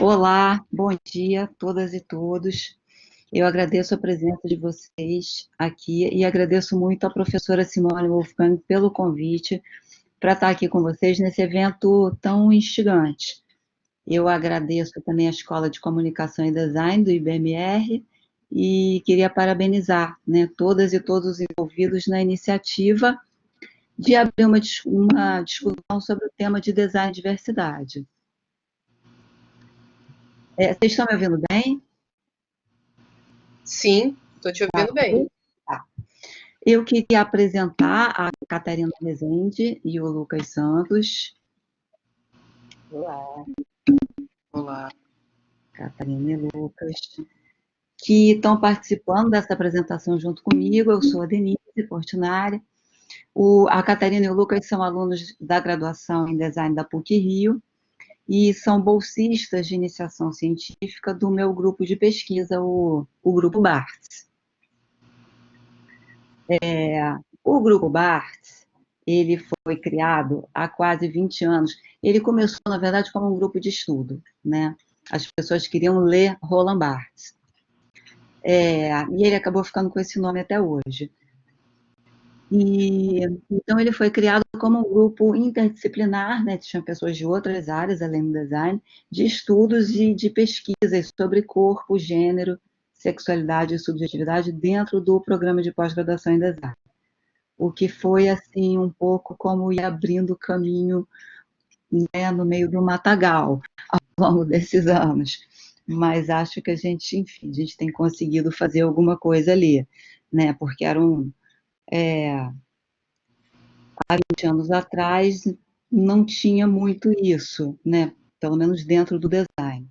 Olá, bom dia a todas e todos. Eu agradeço a presença de vocês aqui e agradeço muito à professora Simone Wolfgang pelo convite para estar aqui com vocês nesse evento tão instigante. Eu agradeço também a Escola de Comunicação e Design do IBMR e queria parabenizar, né, todas e todos os envolvidos na iniciativa de abrir uma discussão sobre o tema de design e diversidade. Vocês estão me ouvindo bem? Sim, estou te ouvindo bem. Tá. Eu queria apresentar a Catarina Rezende e o Lucas Santos. Olá. Olá. Catarina e Lucas, que estão participando dessa apresentação junto comigo. Eu sou a Denise Portinari. A Catarina e o Lucas são alunos da graduação em Design da PUC-Rio e são bolsistas de iniciação científica do meu grupo de pesquisa, o Grupo BARTS. O Grupo BARTS, ele foi criado há quase 20 anos. Ele começou, na verdade, como um grupo de estudo, né? As pessoas queriam ler Roland Barthes. E ele acabou ficando com esse nome até hoje. Então, ele foi criado como um grupo interdisciplinar, né? Tinha pessoas de outras áreas, além do design, de estudos e de pesquisas sobre corpo, gênero, sexualidade e subjetividade dentro do programa de pós-graduação em design. O que foi, assim, um pouco como ir abrindo caminho, né, no meio do matagal ao longo desses anos. Mas acho que a gente, enfim, a gente tem conseguido fazer alguma coisa ali, né? Porque há 20 anos atrás não tinha muito isso, né? Pelo menos dentro do design.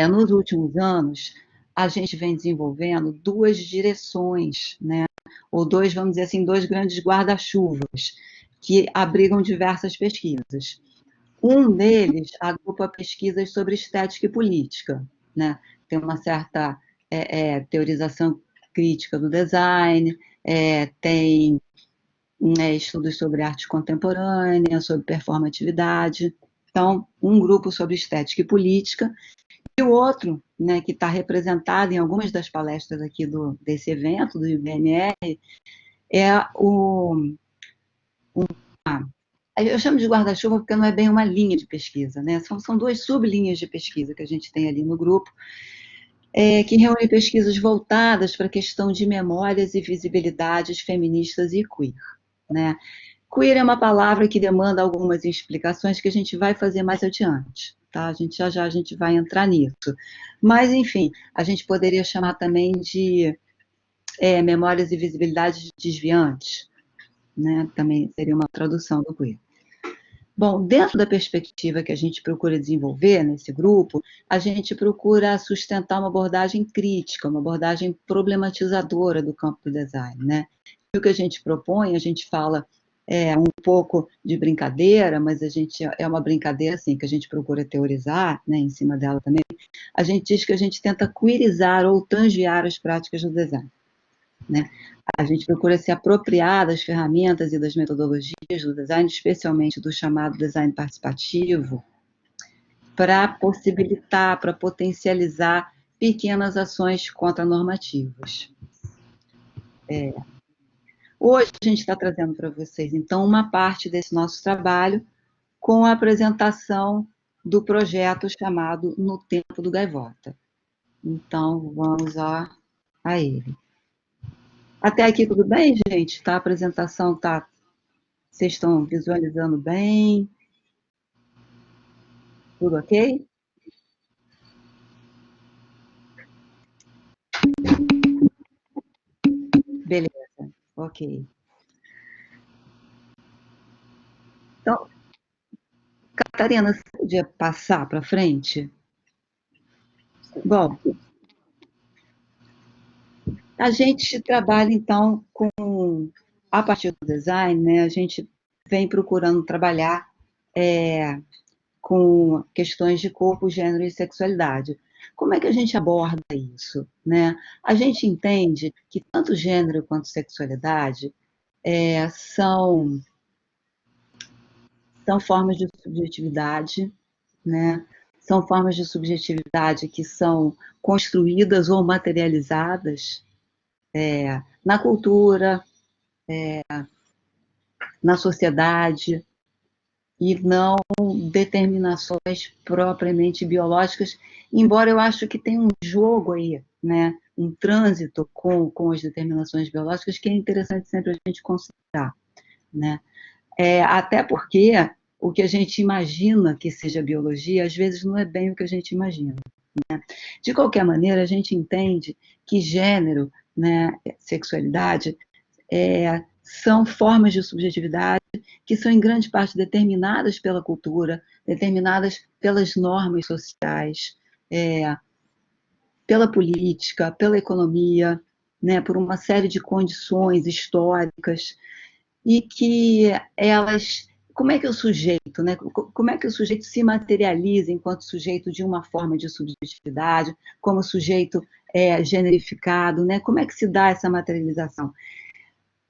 Nos últimos anos, a gente vem desenvolvendo duas direções, né? Ou vamos dizer assim, dois grandes guarda-chuvas que abrigam diversas pesquisas. Um deles agrupa pesquisas sobre estética e política, né? Tem uma certa teorização crítica do design, tem estudos sobre arte contemporânea, sobre performatividade. Então, um grupo sobre estética e política, e o outro, né, que está representado em algumas das palestras aqui desse evento, do IBMR, eu chamo de guarda-chuva porque não é bem uma linha de pesquisa, né? São duas sublinhas de pesquisa que a gente tem ali no grupo, que reúne pesquisas voltadas para a questão de memórias e visibilidades feministas e queer, né? Queer é uma palavra que demanda algumas explicações que a gente vai fazer mais adiante, tá? A gente vai entrar nisso. Mas, enfim, a gente poderia chamar também de memórias e visibilidades desviantes, né? Também seria uma tradução do queer. Bom, dentro da perspectiva que a gente procura desenvolver nesse grupo, a gente procura sustentar uma abordagem crítica, uma abordagem problematizadora do campo do design, né? E o que a gente propõe, a gente fala um pouco de brincadeira, mas é uma brincadeira assim que a gente procura teorizar, né, em cima dela também. A gente diz que a gente tenta queerizar ou tangear as práticas do design, né? A gente procura se apropriar das ferramentas e das metodologias do design, especialmente do chamado design participativo, para possibilitar, para potencializar pequenas ações contranormativas. Hoje a gente está trazendo para vocês, então, uma parte desse nosso trabalho com a apresentação do projeto chamado No Tempo do Gaivota. Então, vamos a ele. Até aqui tudo bem, gente? Tá? A apresentação está... Vocês estão visualizando bem? Tudo ok? Beleza, ok. Então, Catarina, você podia passar para frente? Bom, a gente trabalha, então, a partir do design, né, a gente vem procurando trabalhar com questões de corpo, gênero e sexualidade. Como é que a gente aborda isso, né? A gente entende que tanto gênero quanto sexualidade são formas de subjetividade, né? são formas de subjetividade que são construídas ou materializadas na cultura, na sociedade, e não determinações propriamente biológicas, embora eu acho que tem um jogo aí, né? Um trânsito com as determinações biológicas que é interessante sempre a gente considerar, né? Até porque o que a gente imagina que seja biologia, às vezes não é bem o que a gente imagina. Né? De qualquer maneira, a gente entende que gênero, né, sexualidade, são formas de subjetividade que são em grande parte determinadas pela cultura, determinadas pelas normas sociais, pela política, pela economia, né, por uma série de condições históricas, e que elas... Como é que o sujeito, né, como é que o sujeito se materializa enquanto sujeito de uma forma de subjetividade, como sujeito generificado, né, como é que se dá essa materialização?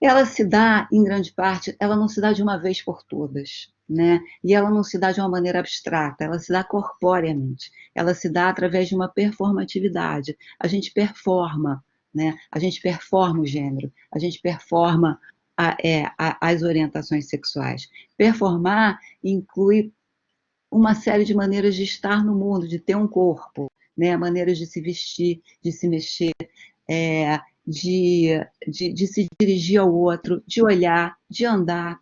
Ela se dá, em grande parte, ela não se dá de uma vez por todas, né? E ela não se dá de uma maneira abstrata, ela se dá corporeamente, ela se dá através de uma performatividade. A gente performa, né? A gente performa o gênero, a gente performa as orientações sexuais. Performar inclui uma série de maneiras de estar no mundo, de ter um corpo, né? Maneiras de se vestir, de se mexer, é, de se dirigir ao outro, de olhar, de andar,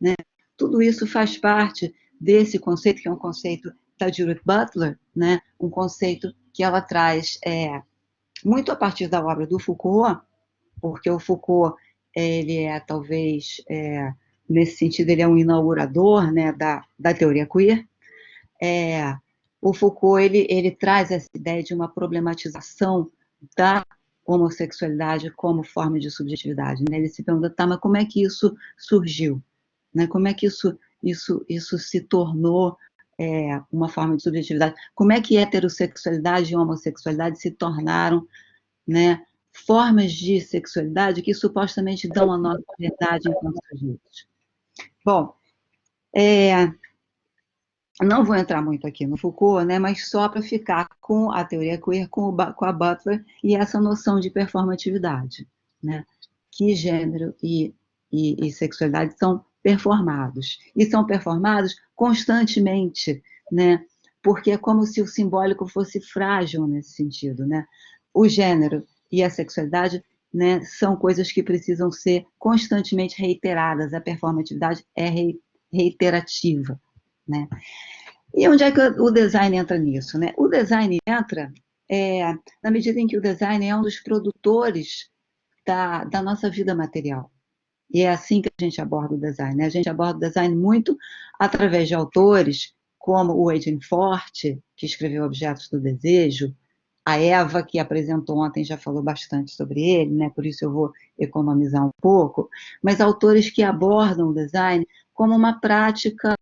né? Tudo isso faz parte desse conceito, que é um conceito da Judith Butler, né? Um conceito que ela traz muito a partir da obra do Foucault, porque o Foucault, ele talvez, nesse sentido, ele é um inaugurador, né, da teoria queer. O Foucault, ele traz essa ideia de uma problematização da homossexualidade como forma de subjetividade, né? Ele se pergunta, tá, mas como é que isso surgiu? Né? Como é que isso se tornou uma forma de subjetividade? Como é que heterossexualidade e homossexualidade se tornaram, né, formas de sexualidade que supostamente dão a nossa verdade enquanto sujeitos? Bom, não vou entrar muito aqui no Foucault, né, mas só para ficar com a teoria queer, com a Butler e essa noção de performatividade, né, que gênero e sexualidade são performados, e são performados constantemente, né, porque é como se o simbólico fosse frágil nesse sentido, né, o gênero e a sexualidade, né, são coisas que precisam ser constantemente reiteradas, a performatividade é reiterativa, né. E onde é que o design entra nisso, né? O design entra na medida em que o design é um dos produtores da nossa vida material. E é assim que a gente aborda o design, né? A gente aborda o design muito através de autores como o Eugene Forte, que escreveu Objetos do Desejo, a Eva, que apresentou ontem, já falou bastante sobre ele, né? Por isso eu vou economizar um pouco, mas autores que abordam o design como uma prática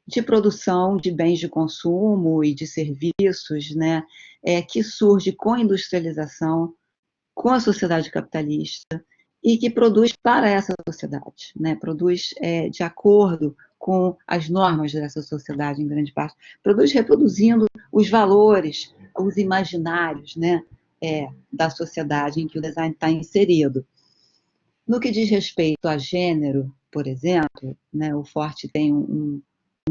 de produção de bens de consumo e de serviços, né, que surge com a industrialização, com a sociedade capitalista, e que produz para essa sociedade, né, produz de acordo com as normas dessa sociedade, em grande parte, produz reproduzindo os valores, os imaginários, né, da sociedade em que o design está inserido. No que diz respeito a gênero, por exemplo, né, o Forte tem um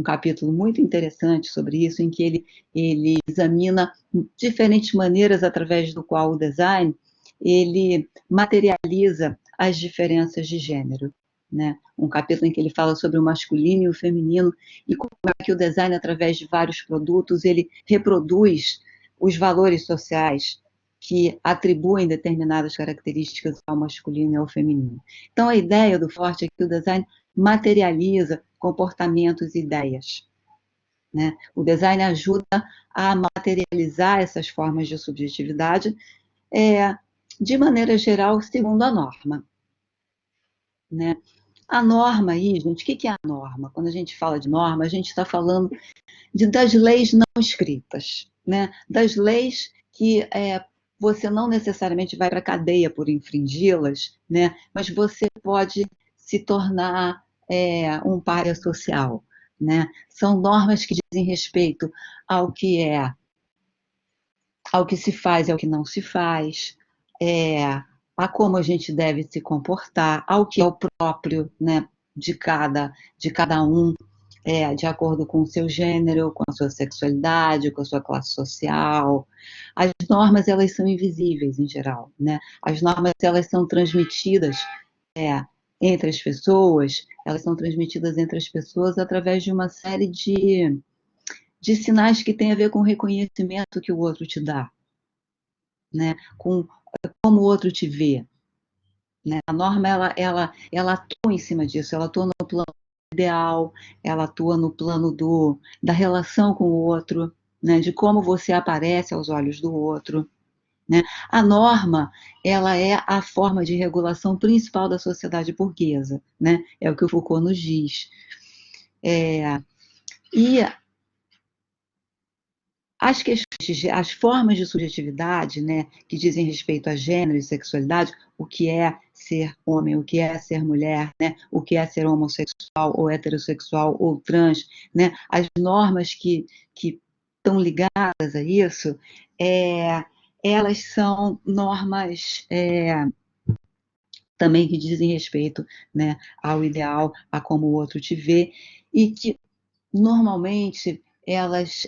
capítulo muito interessante sobre isso, em que ele examina diferentes maneiras através do qual o design ele materializa as diferenças de gênero. Né? Um capítulo em que ele fala sobre o masculino e o feminino, e como é que o design, através de vários produtos, ele reproduz os valores sociais que atribuem determinadas características ao masculino e ao feminino. Então, a ideia do Forte é que o design materializa comportamentos e ideias. Né? O design ajuda a materializar essas formas de subjetividade de maneira geral, segundo a norma. Né? A norma aí, gente, o que é a norma? Quando a gente fala de norma, a gente está falando das leis não escritas, né? Das leis que você não necessariamente vai para a cadeia por infringi-las, né? Mas você pode se tornar um pária social. né? São normas que dizem respeito ao que se faz e ao que não se faz, a como a gente deve se comportar, ao que é o próprio, né, de cada um, de acordo com o seu gênero, com a sua sexualidade, com a sua classe social. As normas, elas são invisíveis, em geral, né? As normas, elas são transmitidas entre as pessoas, através de uma série de sinais que têm a ver com o reconhecimento que o outro te dá, né? Com como o outro te vê, né? A norma, ela atua em cima disso, ela atua no plano ideal, ela atua no plano da relação com o outro, né? De como você aparece aos olhos do outro, né? A norma, ela é a forma de regulação principal da sociedade burguesa, né? É o que o Foucault nos diz. E as formas de subjetividade, né, que dizem respeito a gênero e sexualidade, o que é ser homem, o que é ser mulher, né, o que é ser homossexual ou heterossexual ou trans, né, as normas que estão ligadas a isso, elas são normas também que dizem respeito, né, ao ideal, a como o outro te vê, e que normalmente elas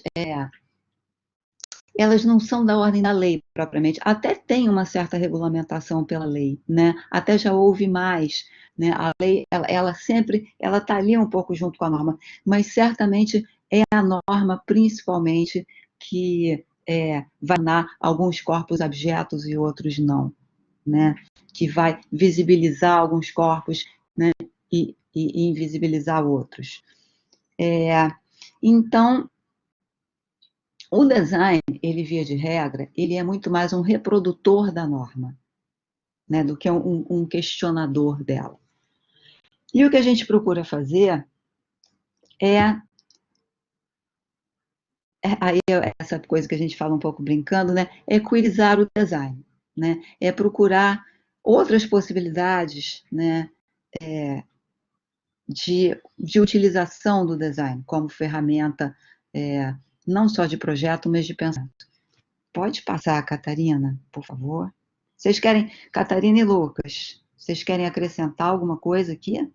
não são da ordem da lei propriamente, até tem uma certa regulamentação pela lei, né? Até já houve mais, né? A lei, ela sempre, ela está ali um pouco junto com a norma, mas certamente é a norma, principalmente, que vai tornar alguns corpos abjetos e outros não, né? Que vai visibilizar alguns corpos, né? E invisibilizar outros. Então, o design, ele, via de regra, ele é muito mais um reprodutor da norma, né, do que um questionador dela. E o que a gente procura fazer aí essa coisa que a gente fala um pouco brincando, né, é queerizar o design, né, é procurar outras possibilidades, né, de utilização do design como ferramenta, não só de projeto, mas de pensamento. Pode passar, Catarina, por favor? Vocês querem, Catarina e Lucas, vocês querem acrescentar alguma coisa aqui?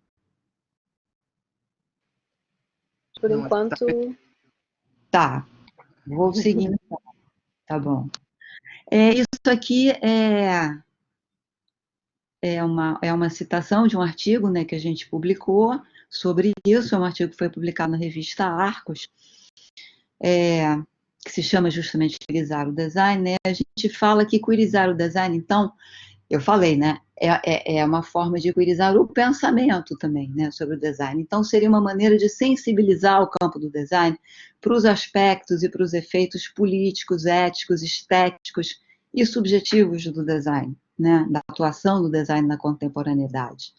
Por enquanto. Tá, vou seguindo. Tá bom. Isso aqui é uma citação de um artigo, né, que a gente publicou sobre isso. É um artigo que foi publicado na revista Arcos, que se chama justamente Queerizar o Design, né? A gente fala que queerizar o design, então, eu falei, né? É uma forma de queerizar o pensamento também, né? Sobre o design. Então, seria uma maneira de sensibilizar o campo do design para os aspectos e para os efeitos políticos, éticos, estéticos e subjetivos do design, né? Da atuação do design na contemporaneidade.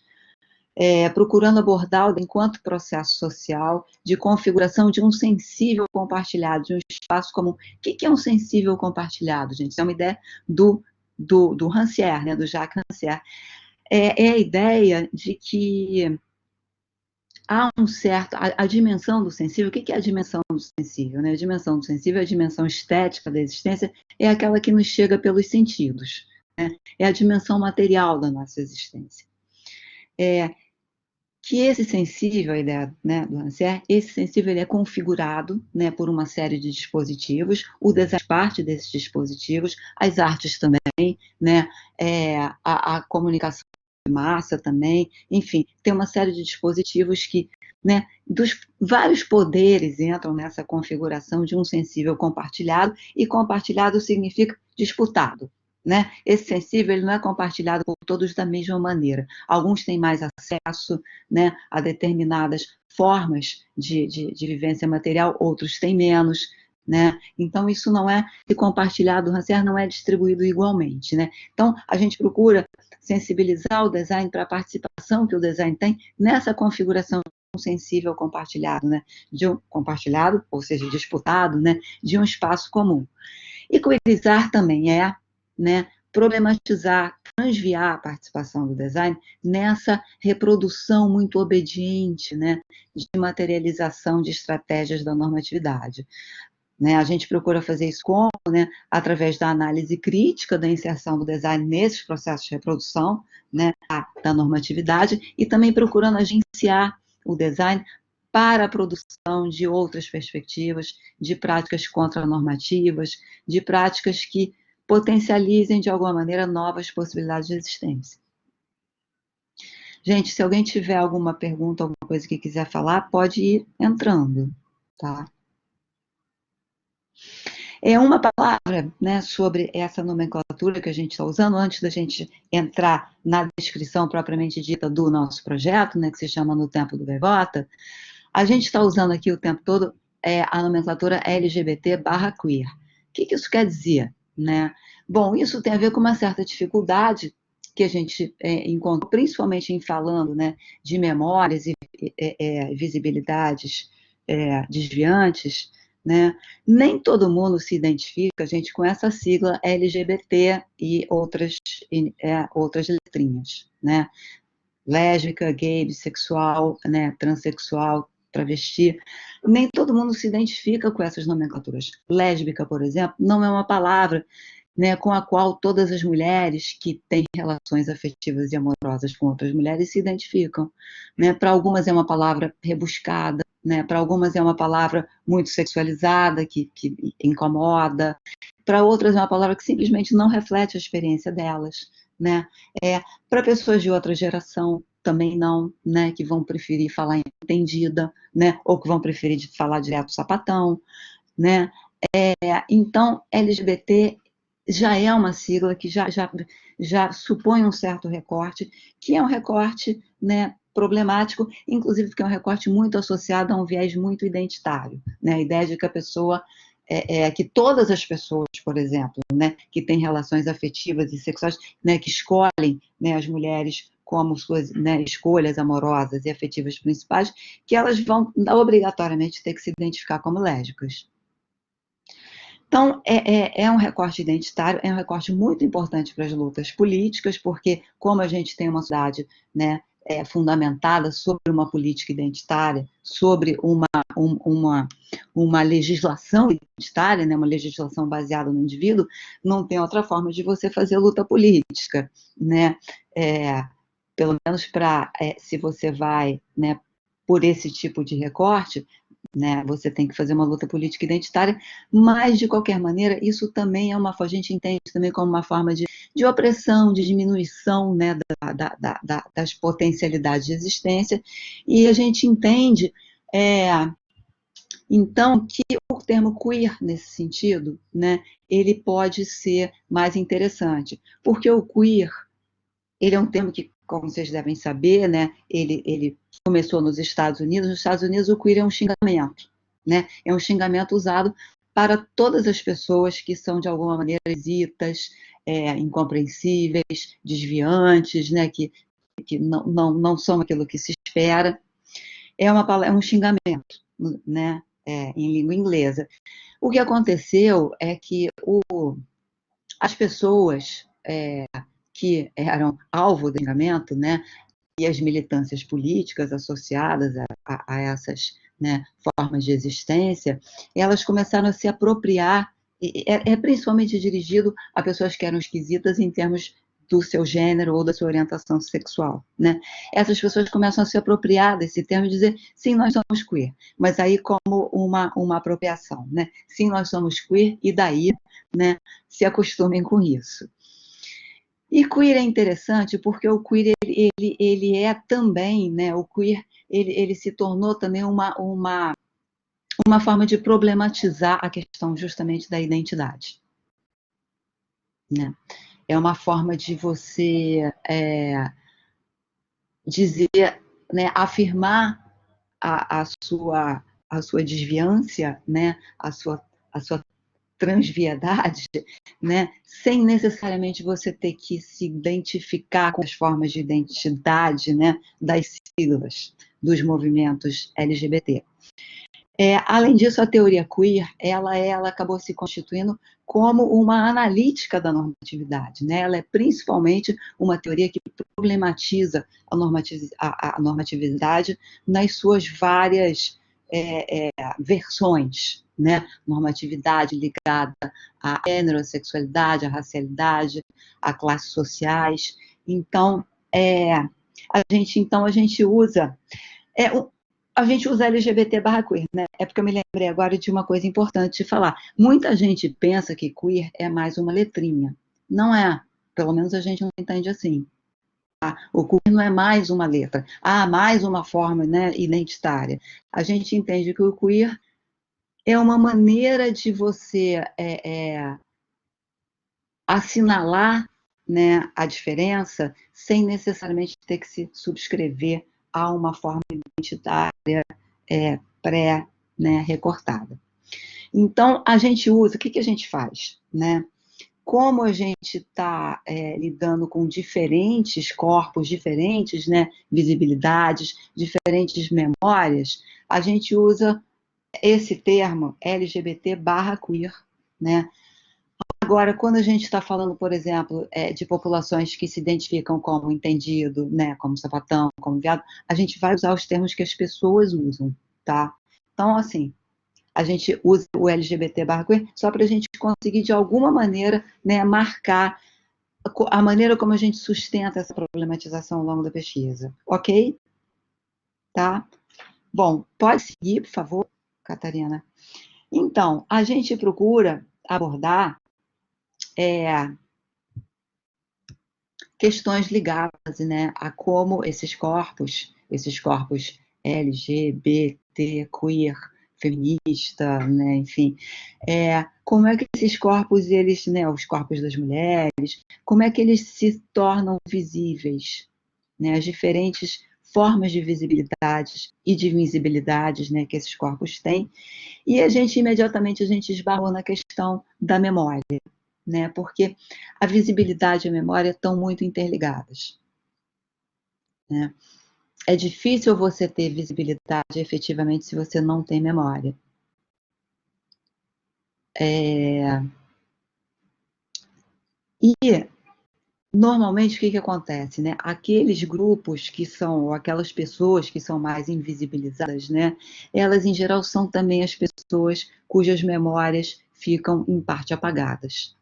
Procurando abordar enquanto processo social de configuração de um sensível compartilhado, de um espaço comum. O que é um sensível compartilhado, gente? Isso é uma ideia do Rancière, né, do Jacques Rancière. É a ideia de que há a dimensão do sensível. O que é a dimensão do sensível, né? A dimensão do sensível, a dimensão estética da existência, é aquela que nos chega pelos sentidos, né? É a dimensão material da nossa existência. Que esse sensível, a ideia, né, do Rancière, esse sensível, ele é configurado, né, por uma série de dispositivos, o design faz parte desses dispositivos, as artes também, né, a comunicação de massa também, enfim, tem uma série de dispositivos que, né, dos vários poderes entram nessa configuração de um sensível compartilhado, e compartilhado significa disputado, né? Esse sensível, ele não é compartilhado por todos da mesma maneira. Alguns têm mais acesso, né, a determinadas formas de vivência material, outros têm menos, né? Então, isso não é compartilhado, o Rancière não é distribuído igualmente, né? Então, a gente procura sensibilizar o design para a participação que o design tem nessa configuração sensível compartilhado, né? De um compartilhado, ou seja, disputado, né? De um espaço comum. E queerizar também né, problematizar transviar a participação do design nessa reprodução muito obediente, né, de materialização de estratégias da normatividade. Né, a gente procura fazer isso como, né, através da análise crítica da inserção do design nesses processos de reprodução, né, da normatividade, e também procurando agenciar o design para a produção de outras perspectivas, de práticas contranormativas, de práticas que potencializem, de alguma maneira, novas possibilidades de existência. Gente, se alguém tiver alguma pergunta, alguma coisa que quiser falar, pode ir entrando, tá? É uma palavra, né, sobre essa nomenclatura que a gente está usando, antes da gente entrar na descrição propriamente dita do nosso projeto, né, que se chama No Tempo do Gaivota, a gente está usando aqui o tempo todo a nomenclatura LGBT/queer. O que isso quer dizer? Né? Bom, isso tem a ver com uma certa dificuldade que a gente encontra, principalmente em falando, né, de memórias e visibilidades desviantes, né? Nem todo mundo se identifica, gente, com essa sigla LGBT e outras letrinhas, né? Lésbica, gay, bissexual, né, transexual, travesti. Nem todo mundo se identifica com essas nomenclaturas. Lésbica, por exemplo, não é uma palavra, né, com a qual todas as mulheres que têm relações afetivas e amorosas com outras mulheres se identificam. Né? Para algumas é uma palavra rebuscada, né? Para algumas é uma palavra muito sexualizada, que incomoda. Para outras é uma palavra que simplesmente não reflete a experiência delas. Né? Para pessoas de outra geração, também não, né, que vão preferir falar entendida, né, ou que vão preferir falar direto sapatão, né? Então, LGBT já é uma sigla que já supõe um certo recorte, que é um recorte, né, problemático, inclusive porque é um recorte muito associado a um viés muito identitário, né? A ideia de que a pessoa que todas as pessoas, por exemplo, né, que têm relações afetivas e sexuais, né, que escolhem, né, as mulheres como suas, né, escolhas amorosas e afetivas principais, que elas vão obrigatoriamente ter que se identificar como lésbicas. Então, é um recorte identitário, é um recorte muito importante para as lutas políticas, porque como a gente tem uma sociedade, né, fundamentada sobre uma política identitária, sobre uma legislação identitária, né, uma legislação baseada no indivíduo, não tem outra forma de você fazer luta política, né? Pelo menos se você vai, né, por esse tipo de recorte, né, você tem que fazer uma luta política identitária, mas, de qualquer maneira, isso também é a gente entende também como uma forma de opressão, de diminuição, né, das potencialidades de existência, e a gente entende, então, que o termo queer, nesse sentido, né, ele pode ser mais interessante, porque o queer, ele é um termo que, como vocês devem saber, né, ele começou nos Estados Unidos. Nos Estados Unidos, o queer é um xingamento, né? É um xingamento usado para todas as pessoas que são, de alguma maneira, esquisitas, incompreensíveis, desviantes, né, que não são aquilo que se espera. É um xingamento, né, em língua inglesa. O que aconteceu é que as pessoas que eram alvo do xingamento, né, e as militâncias políticas associadas a essas, né, formas de existência, elas começaram a se apropriar, principalmente dirigido a pessoas que eram esquisitas em termos do seu gênero ou da sua orientação sexual, né? Essas pessoas começam a se apropriar desse termo e dizer, sim, nós somos queer, mas aí como uma apropriação, né? Sim, nós somos queer, e daí, né, se acostumem com isso. E queer é interessante porque o queer ele é também, né, o queer ele se tornou também uma forma de problematizar a questão justamente da identidade, né? É uma forma de você dizer, né, afirmar a sua desviância, né, a sua transviedade, né, sem necessariamente você ter que se identificar com as formas de identidade, né, das siglas dos movimentos LGBT. Além disso, a teoria queer, ela acabou se constituindo como uma analítica da normatividade, né? Ela é principalmente uma teoria que problematiza a normatividade nas suas várias versões, né? Normatividade ligada à heterossexualidade, à racialidade, a classes sociais. Então, a gente usa a gente usa LGBT/queer, né? É porque eu me lembrei agora de uma coisa importante de falar. Muita gente pensa que queer é mais uma letrinha. Não é. Pelo menos a gente não entende assim. Tá? O queer não é mais uma letra. Mais uma forma, né, identitária. A gente entende que o queer é uma maneira de você assinalar, né, a diferença sem necessariamente ter que se subscrever a uma forma identitária pré, né, recortada. Então, a gente usa, o que a gente faz? Né? Como a gente está lidando com diferentes corpos, diferentes, né, visibilidades, diferentes memórias, a gente usa esse termo LGBT/queer, né? Agora, quando a gente está falando, por exemplo, de populações que se identificam como entendido, né, como sapatão, como viado, a gente vai usar os termos que as pessoas usam, tá? Então, assim, a gente usa o LGBT/queer só para a gente conseguir, de alguma maneira, né, marcar a maneira como a gente sustenta essa problematização ao longo da pesquisa, ok? Tá? Bom, pode seguir, por favor, Catarina. Então, a gente procura abordar questões ligadas, né, a como esses corpos LGBT, queer, feminista, né, enfim, como é que esses corpos, eles, né, os corpos das mulheres, como é que eles se tornam visíveis, né, as diferentes formas de visibilidades e de invisibilidades, né, que esses corpos têm, e imediatamente a gente esbarrou na questão da memória, né? Porque a visibilidade e a memória estão muito interligadas, né? É difícil você ter visibilidade efetivamente se você não tem memória. E normalmente o que acontece, né? Aqueles grupos que são, ou aquelas pessoas que são mais invisibilizadas, né? Elas em geral são também as pessoas cujas memórias ficam em parte apagadas.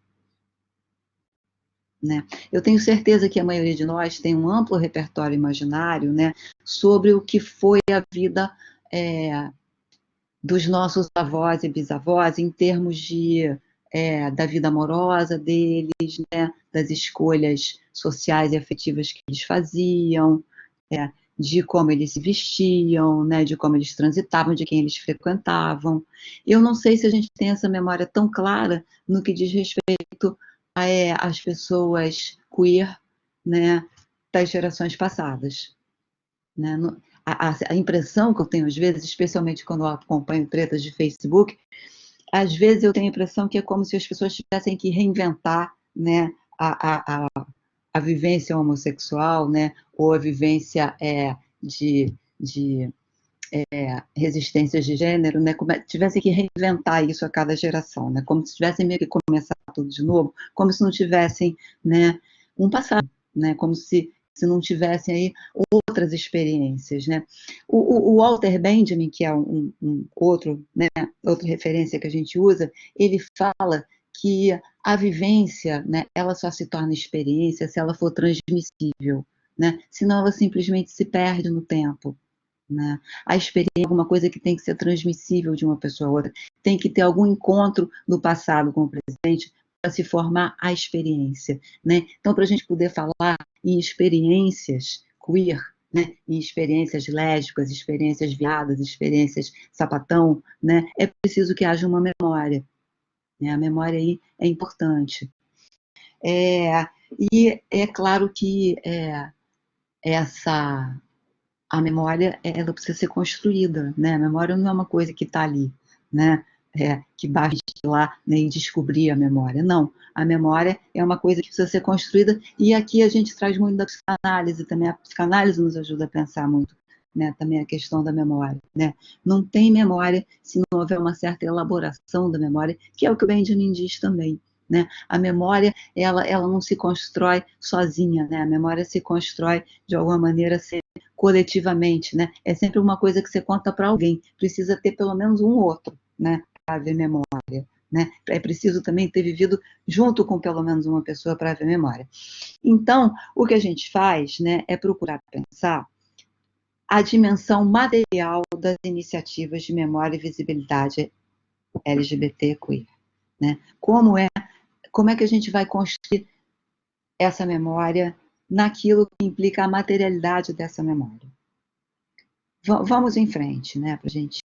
Né? Eu tenho certeza que a maioria de nós tem um amplo repertório imaginário, né, sobre o que foi a vida dos nossos avós e bisavós em termos da vida amorosa deles, né, das escolhas sociais e afetivas que eles faziam, de como eles se vestiam, né, de como eles transitavam, de quem eles frequentavam. Eu não sei se a gente tem essa memória tão clara no que diz respeito às pessoas queer, né, das gerações passadas. Né? A impressão que eu tenho, às vezes, especialmente quando eu acompanho tretas de Facebook, às vezes eu tenho a impressão que é como se as pessoas tivessem que reinventar, né, a vivência homossexual, né, ou a vivência de resistências de gênero, né, tivessem que reinventar isso a cada geração, né, como se tivessem meio que começar tudo de novo, como se não tivessem, né, um passado, né, como se não tivessem aí outras experiências, né. O Walter Benjamin, que é outro, né, outra referência que a gente usa, ele fala que a vivência, né, ela só se torna experiência se ela for transmissível, né, senão ela simplesmente se perde no tempo. Né? A experiência é alguma coisa que tem que ser transmissível de uma pessoa a outra, tem que ter algum encontro no passado com o presente para se formar a experiência. Né? Então, para a gente poder falar em experiências queer, né? Em experiências lésbicas, experiências viadas, experiências sapatão, né? É preciso que haja uma memória. Né? A memória aí é importante. E é claro que a memória, ela precisa ser construída, né? A memória não é uma coisa que está ali, né? Que basta ir lá, né, e descobrir a memória. Não, a memória é uma coisa que precisa ser construída, e aqui a gente traz muito da psicanálise também. A psicanálise nos ajuda a pensar muito né, também a questão da memória, né? Não tem memória se não houver uma certa elaboração da memória, que é o que o Benjamin diz também, né? A memória, ela não se constrói sozinha, né? A memória se constrói, de alguma maneira, coletivamente, né? É sempre uma coisa que você conta para alguém, precisa ter pelo menos um outro, né, para haver memória, né? É preciso também ter vivido junto com pelo menos uma pessoa para haver memória. Então, o que a gente faz, né, é procurar pensar a dimensão material das iniciativas de memória e visibilidade LGBT queer, né? Como é que a gente vai construir essa memória naquilo que implica a materialidade dessa memória? Vamos em frente, né, para a gente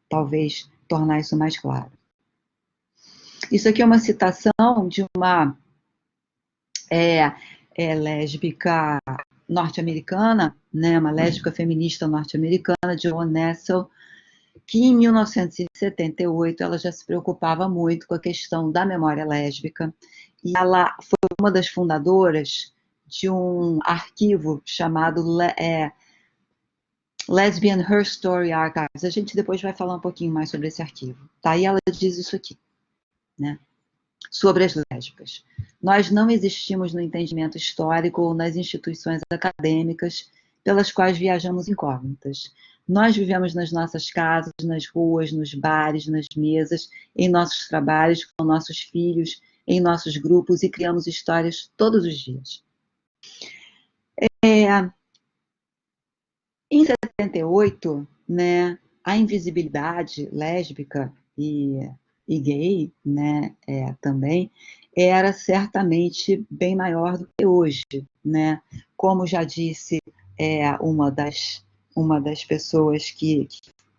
talvez tornar isso mais claro. Isso aqui é uma citação de uma lésbica norte-americana, né, uma lésbica feminista norte-americana, Joan Nessel, que em 1978 ela já se preocupava muito com a questão da memória lésbica, e ela foi uma das fundadoras de um arquivo chamado Lesbian Her Story Archives. A gente depois vai falar um pouquinho mais sobre esse arquivo, tá? E ela diz isso aqui, né, sobre as lésbicas. Nós não existimos no entendimento histórico ou nas instituições acadêmicas pelas quais viajamos incógnitas. Nós vivemos nas nossas casas, nas ruas, nos bares, nas mesas, em nossos trabalhos, com nossos filhos, em nossos grupos e criamos histórias todos os dias. Em 78, né, a invisibilidade lésbica e gay, né, também, era certamente bem maior do que hoje, né? Como já disse uma das pessoas que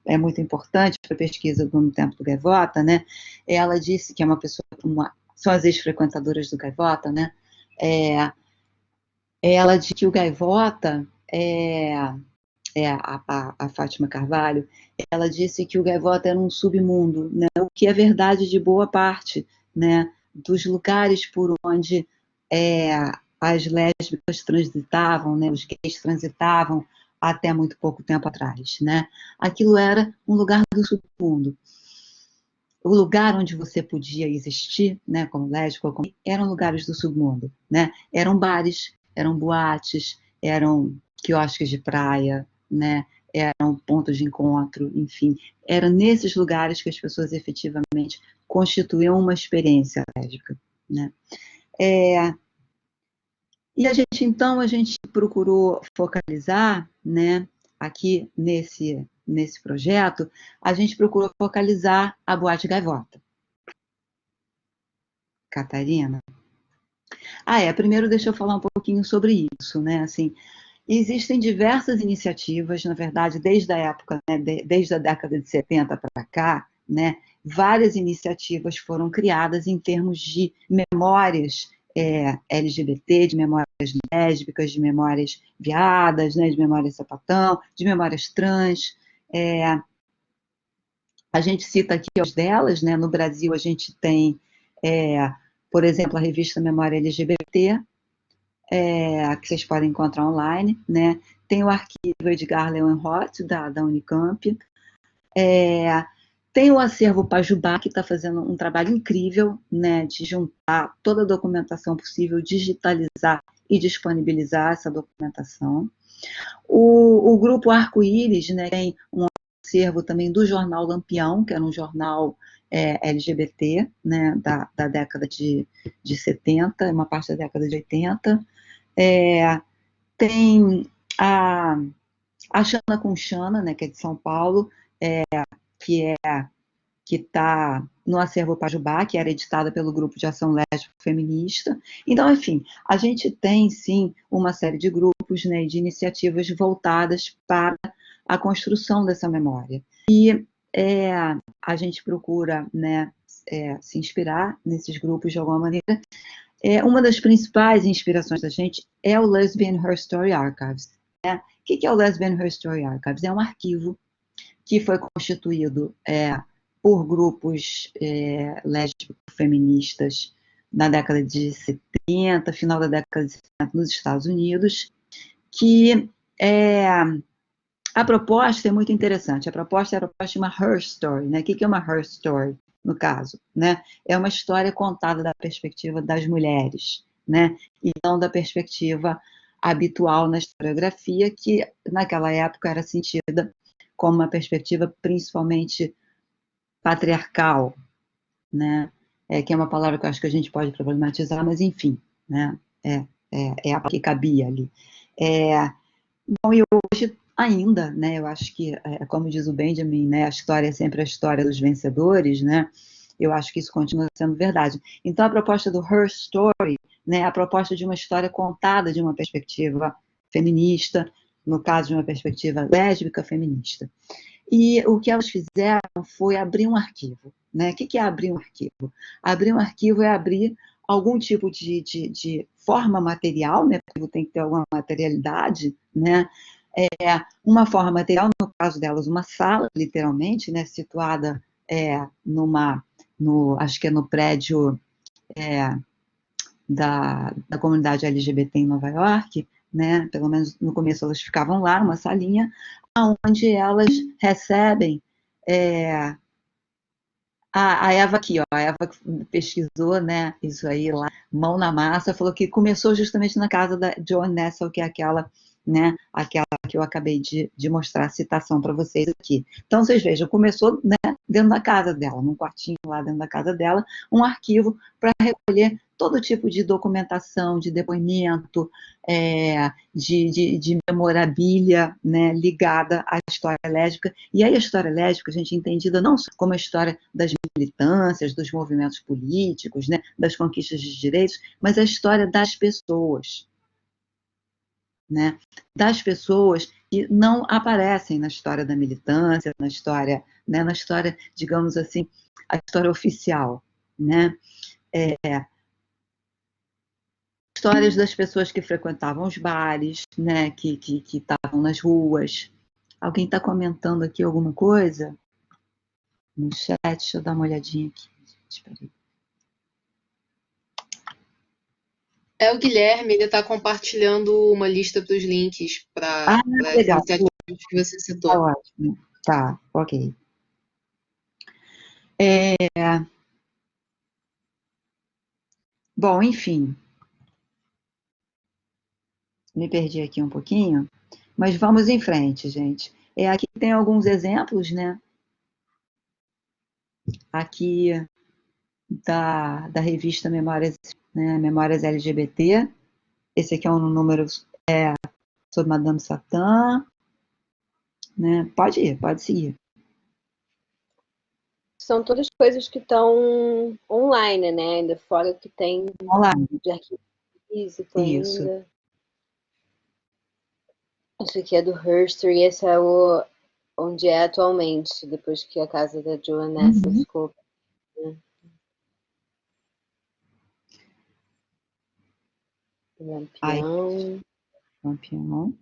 é muito importante para a pesquisa no tempo do Gaivota, né? Ela disse que é uma pessoa, são as ex-frequentadoras do Gaivota, né? Ela disse que o Gaivota a Fátima Carvalho, ela disse que o Gaivota era um submundo, né? O que é verdade de boa parte, né, dos lugares por onde as lésbicas transitavam, né, os gays transitavam até muito pouco tempo atrás, né? Aquilo era um lugar do submundo. O lugar onde você podia existir, né, como lésbica, eram lugares do submundo, né? Eram bares, eram boates, eram quiosques de praia, né? Eram pontos de encontro, enfim. Eram nesses lugares que as pessoas efetivamente constituíam uma experiência lésbica, né? E então, a gente procurou focalizar, né, aqui nesse projeto, a gente procurou focalizar a Boate Gaivota. Catarina? Primeiro deixa eu falar um pouquinho sobre isso, né, assim, existem diversas iniciativas, na verdade, desde a época, né, desde a década de 70 para cá, né, várias iniciativas foram criadas em termos de memórias LGBT, de memórias lésbicas, de memórias viadas, né, de memórias sapatão, de memórias trans. A gente cita aqui as delas, né, no Brasil a gente tem, por exemplo, a revista Memória LGBT, que vocês podem encontrar online, né? Tem o arquivo Edgar Lewenroth, da Unicamp. Tem o acervo Pajubá, que está fazendo um trabalho incrível, né, de juntar toda a documentação possível, digitalizar e disponibilizar essa documentação. O grupo Arco-Íris, né, tem um acervo também do jornal Lampião, que era um jornal LGBT, né, da década de 70, uma parte da década de 80. Tem a Xana com Xana, né, que é de São Paulo, que está no acervo Pajubá, que era editada pelo Grupo de Ação Lésbica Feminista. Então, enfim, a gente tem, sim, uma série de grupos, né, de iniciativas voltadas para a construção dessa memória. E a gente procura, né, se inspirar nesses grupos de alguma maneira. Uma das principais inspirações da gente é o Lesbian Her Story Archives. Né? O que é o Lesbian Her Story Archives? É um arquivo que foi constituído por grupos lésbicos feministas na década de 70, final da década de 70 nos Estados Unidos, que A proposta é muito interessante. A proposta chama Her Story, né? O que é uma Her Story, no caso, né? É uma história contada da perspectiva das mulheres, né? E não da perspectiva habitual na historiografia, que naquela época era sentida como uma perspectiva principalmente patriarcal, né? Que é uma palavra que eu acho que a gente pode problematizar, mas enfim, né? É a que cabia ali. Bom, e hoje ainda, né? Eu acho que, como diz o Benjamin, né? A história é sempre a história dos vencedores, né? Eu acho que isso continua sendo verdade. Então, a proposta do Her Story, né? A proposta de uma história contada de uma perspectiva feminista, no caso de uma perspectiva lésbica feminista. E o que elas fizeram foi abrir um arquivo, né? O que é abrir um arquivo? Abrir um arquivo é abrir algum tipo de forma material, né? Porque tem que ter alguma materialidade, né? Uma forma material, no caso delas, uma sala, literalmente, né? Situada acho que é no prédio da comunidade LGBT em Nova York, né? Pelo menos no começo elas ficavam lá, uma salinha, onde elas recebem a Eva aqui, ó, a Eva pesquisou, né, isso aí lá, mão na massa, falou que começou justamente na casa da Joan Nessel, que é aquela, né, aquela que eu acabei de mostrar a citação para vocês aqui. Então, vocês vejam, começou, né, dentro da casa dela, num quartinho lá dentro da casa dela, um arquivo para recolher todo tipo de documentação, de depoimento, de memorabilia, né, ligada à história lésbica. E aí a história lésbica, a gente entendida não só como a história das militâncias, dos movimentos políticos, né, das conquistas de direitos, mas a história das pessoas, né, das pessoas que não aparecem na história da militância, né, na história, digamos assim, a história oficial, né, histórias das pessoas que frequentavam os bares, né, que estavam nas ruas. Alguém está comentando aqui alguma coisa? No chat, deixa eu dar uma olhadinha aqui. Espera aí. É o Guilherme, ele está compartilhando uma lista dos links para as Legal. iniciativas que você citou. Tá ótimo. Tá, ok. Bom, enfim. Me perdi aqui um pouquinho, mas vamos em frente, gente. Aqui tem alguns exemplos, né? Aqui da revista Memórias, né, Memórias LGBT. Esse aqui é um número sobre Madame Satã, né? Pode ir, pode seguir. São todas coisas que estão online, né? Ainda fora que tem Online. de arquivo físico Isso. ainda. Esse aqui é do Herstory, esse é o onde é atualmente, depois que a casa da Joan Nessel ficou. Né? Lampião. Lampião.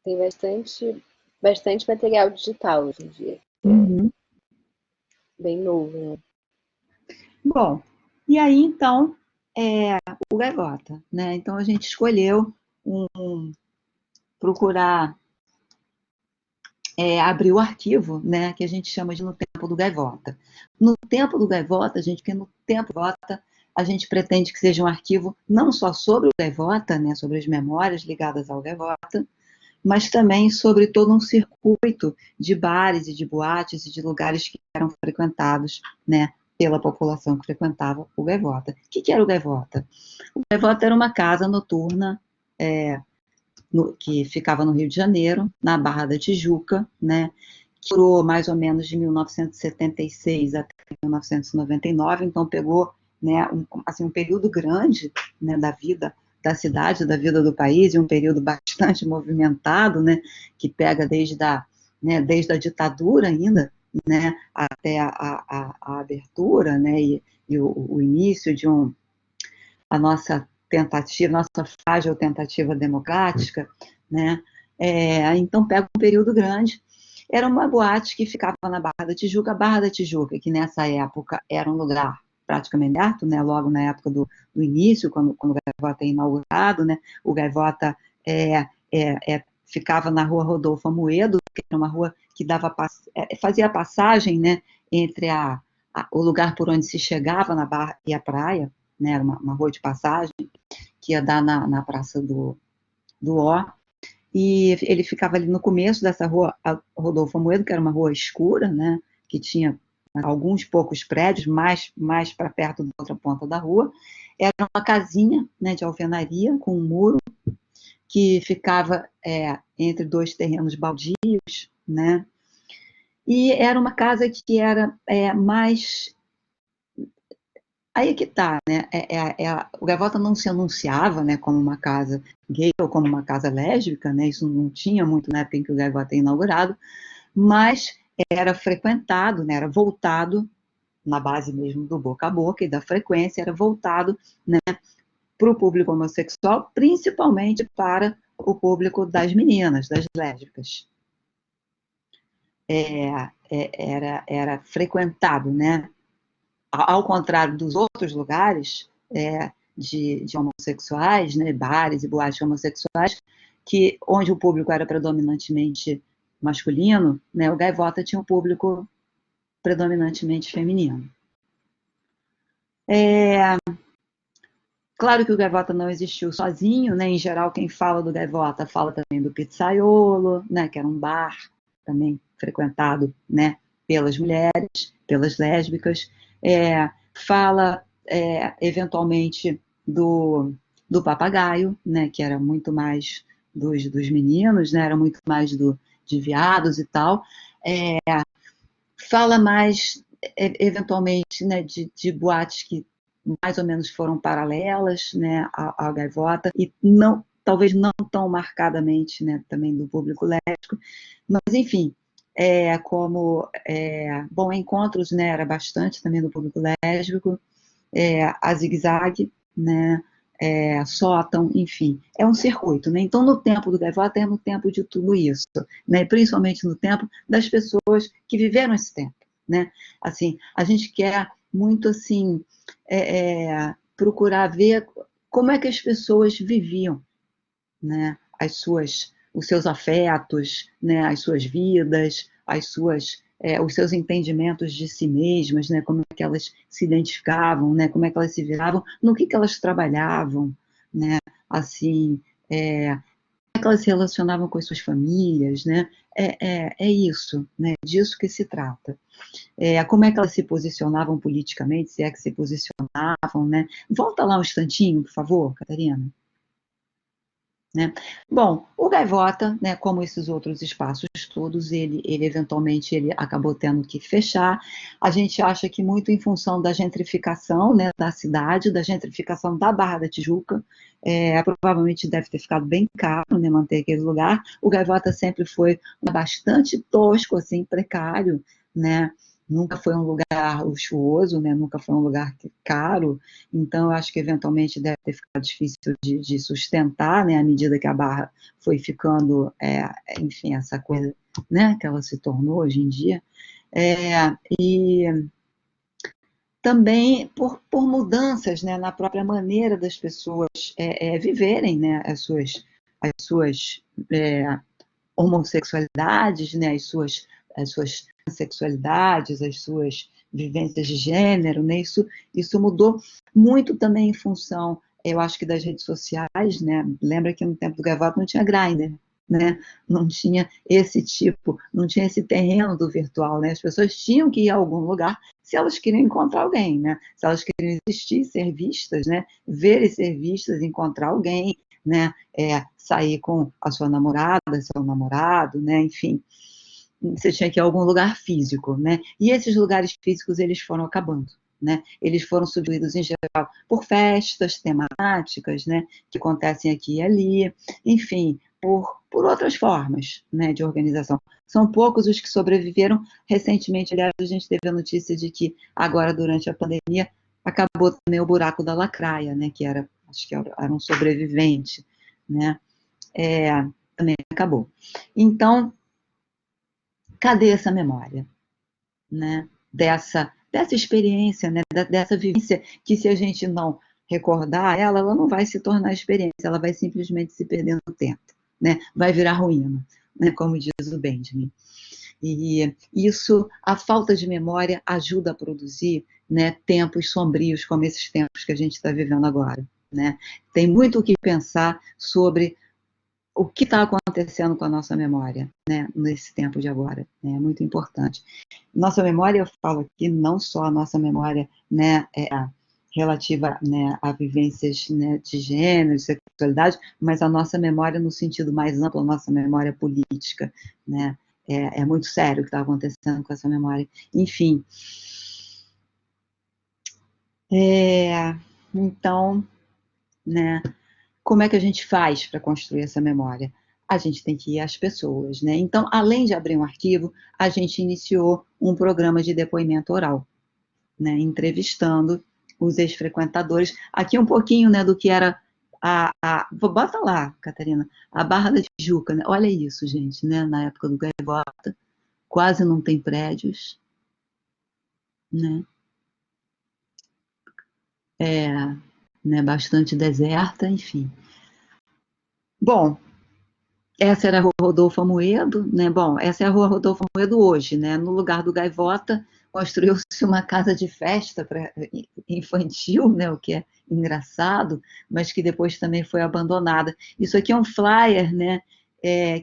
Tem bastante material digital hoje em dia. Bem novo, né? Bom, e aí então o Gaivota, né? Então a gente escolheu procurar abrir o arquivo, né? Que a gente chama de No Tempo do Gaivota. No Tempo do Gaivota, gente, porque no Tempo do Gaivota a gente pretende que seja um arquivo não só sobre o Gaivota, né? Sobre as memórias ligadas ao Gaivota, mas também sobre todo um circuito de bares e de boates e de lugares que eram frequentados, né, pela população que frequentava o Gaivota. O que era o Gaivota? O Gaivota era uma casa noturna que ficava no Rio de Janeiro, na Barra da Tijuca, né, que durou mais ou menos de 1976 até 1999, então pegou, né, um período grande, né, da vida da cidade, da vida do país, e um período bastante movimentado, né, que pega desde a ditadura ainda, né, até a abertura, né, e o início de a nossa frágil tentativa democrática, né, então pega um período grande. Era uma boate que ficava na Barra da Tijuca. A Barra da Tijuca, que nessa época era um lugar praticamente aberto, né, logo na época do início, quando o Gaivota é inaugurado, né, o Gaivota ficava na rua Rodolfo Amoedo, que era uma rua que fazia a passagem, né, entre o lugar por onde se chegava na Barra e a praia, né, era uma rua de passagem, que ia dar na Praça do Ó, e ele ficava ali no começo dessa rua Rodolfo Amoedo, que era uma rua escura, né, que tinha alguns poucos prédios, mais para perto da outra ponta da rua. Era uma casinha, né, de alvenaria, com um muro, que ficava entre dois terrenos baldios, né, e era uma casa que era mais... Aí é que tá, né? O Gaivota não se anunciava, né, como uma casa gay ou como uma casa lésbica, né? Isso não tinha muito na época em que o Gaivota é inaugurado, mas era frequentado, né, era voltado, na base mesmo do boca a boca e da frequência, era voltado, né, para o público homossexual, principalmente para o público das meninas, das lésbicas. Era frequentado, né? Ao contrário dos outros lugares de homossexuais, né, bares e boates homossexuais, onde o público era predominantemente masculino, né, o Gaivota tinha um público predominantemente feminino. Claro que o Gaivota não existiu sozinho, né? Em geral, quem fala do Gaivota fala também do Pizzaiolo, né, que era um bar também frequentado, né, pelas mulheres, pelas lésbicas. Fala, eventualmente, do Papagaio, né, que era muito mais dos meninos, né, era muito mais de viados e tal. Fala mais, eventualmente, né, de boates que mais ou menos foram paralelas, né, à Gaivota, e talvez não tão marcadamente, né, também do público lésbico, mas enfim, bom, Encontros, né, era bastante também do público lésbico, a Zig Zag, né, Sótão, enfim, é um circuito, né? Então, no tempo do Gaivota é no tempo de tudo isso, né? Principalmente no tempo das pessoas que viveram esse tempo, né? Assim, a gente quer muito, assim, procurar ver como é que as pessoas viviam, né? Os seus afetos, né? As suas vidas, os seus entendimentos de si mesmas, né? Como é que elas se identificavam, né? Como é que elas se viravam, no que elas trabalhavam, né? Assim, como é que elas se relacionavam com as suas famílias, né? É isso, né? Disso que se trata. Como é que elas se posicionavam politicamente, se é que se posicionavam, né? Volta lá um instantinho, por favor, Catarina. Né? Bom, o Gaivota, né, como esses outros espaços todos, ele eventualmente ele acabou tendo que fechar. A gente acha que muito em função da gentrificação, né, da cidade, da gentrificação da Barra da Tijuca, provavelmente deve ter ficado bem caro, né, manter aquele lugar. O Gaivota sempre foi bastante tosco, assim, precário, né? Nunca foi um lugar luxuoso, né? Nunca foi um lugar caro, então eu acho que eventualmente deve ter ficado difícil de sustentar, né? À medida que a Barra foi ficando, enfim, essa coisa, né? Que ela se tornou hoje em dia. E também por mudanças, né? Na própria maneira das pessoas viverem, né? As suas homossexualidades, né? As suas sexualidades, as suas vivências de gênero, né? Isso mudou muito também em função, eu acho que das redes sociais, né? Lembra que no tempo do Gaivota não tinha Grindr, né? Não tinha não tinha esse terreno do virtual, né? As pessoas tinham que ir a algum lugar se elas queriam encontrar alguém, né? Se elas queriam existir, ser vistas, né? Ver e ser vistas, encontrar alguém, né? Sair com a sua namorada, seu namorado, né? Enfim, você tinha que ir a algum lugar físico, né? E esses lugares físicos, eles foram acabando, né? Eles foram substituídos, em geral, por festas temáticas, né? Que acontecem aqui e ali, enfim, por outras formas, né? De organização. São poucos os que sobreviveram. Recentemente, aliás, a gente teve a notícia de que agora, durante a pandemia, acabou também o buraco da Lacraia, né? Que acho que era um sobrevivente, né? Também acabou. Então, cadê essa memória, né? Dessa experiência, né? Dessa vivência que, se a gente não recordar ela não vai se tornar experiência, ela vai simplesmente se perder no tempo, né, vai virar ruína, né, como diz o Benjamin. E isso, a falta de memória ajuda a produzir, né, tempos sombrios como esses tempos que a gente está vivendo agora, né? Tem muito o que pensar sobre o que está acontecendo com a nossa memória, né, nesse tempo de agora, né, é muito importante. Nossa memória, eu falo aqui, não só a nossa memória, né, relativa, né, a vivências, né, de gênero, de sexualidade, mas a nossa memória no sentido mais amplo, a nossa memória política, né, é muito sério o que está acontecendo com essa memória. Enfim, então, né, como é que a gente faz para construir essa memória? A gente tem que ir às pessoas, né? Então, além de abrir um arquivo, a gente iniciou um programa de depoimento oral, né? Entrevistando os ex-frequentadores. Aqui um pouquinho, né, do que era bota lá, Catarina, a Barra da Tijuca, né? Olha isso, gente, né? Na época do Gaivota, quase não tem prédios, né? Né? Bastante deserta, enfim. Bom, essa era a Rua Rodolfo Amoedo, né? Bom, essa é a Rua Rodolfo Amoedo hoje, né? No lugar do Gaivota, construiu-se uma casa de festa infantil, né? O que é engraçado, mas que depois também foi abandonada. Isso aqui é um flyer, né?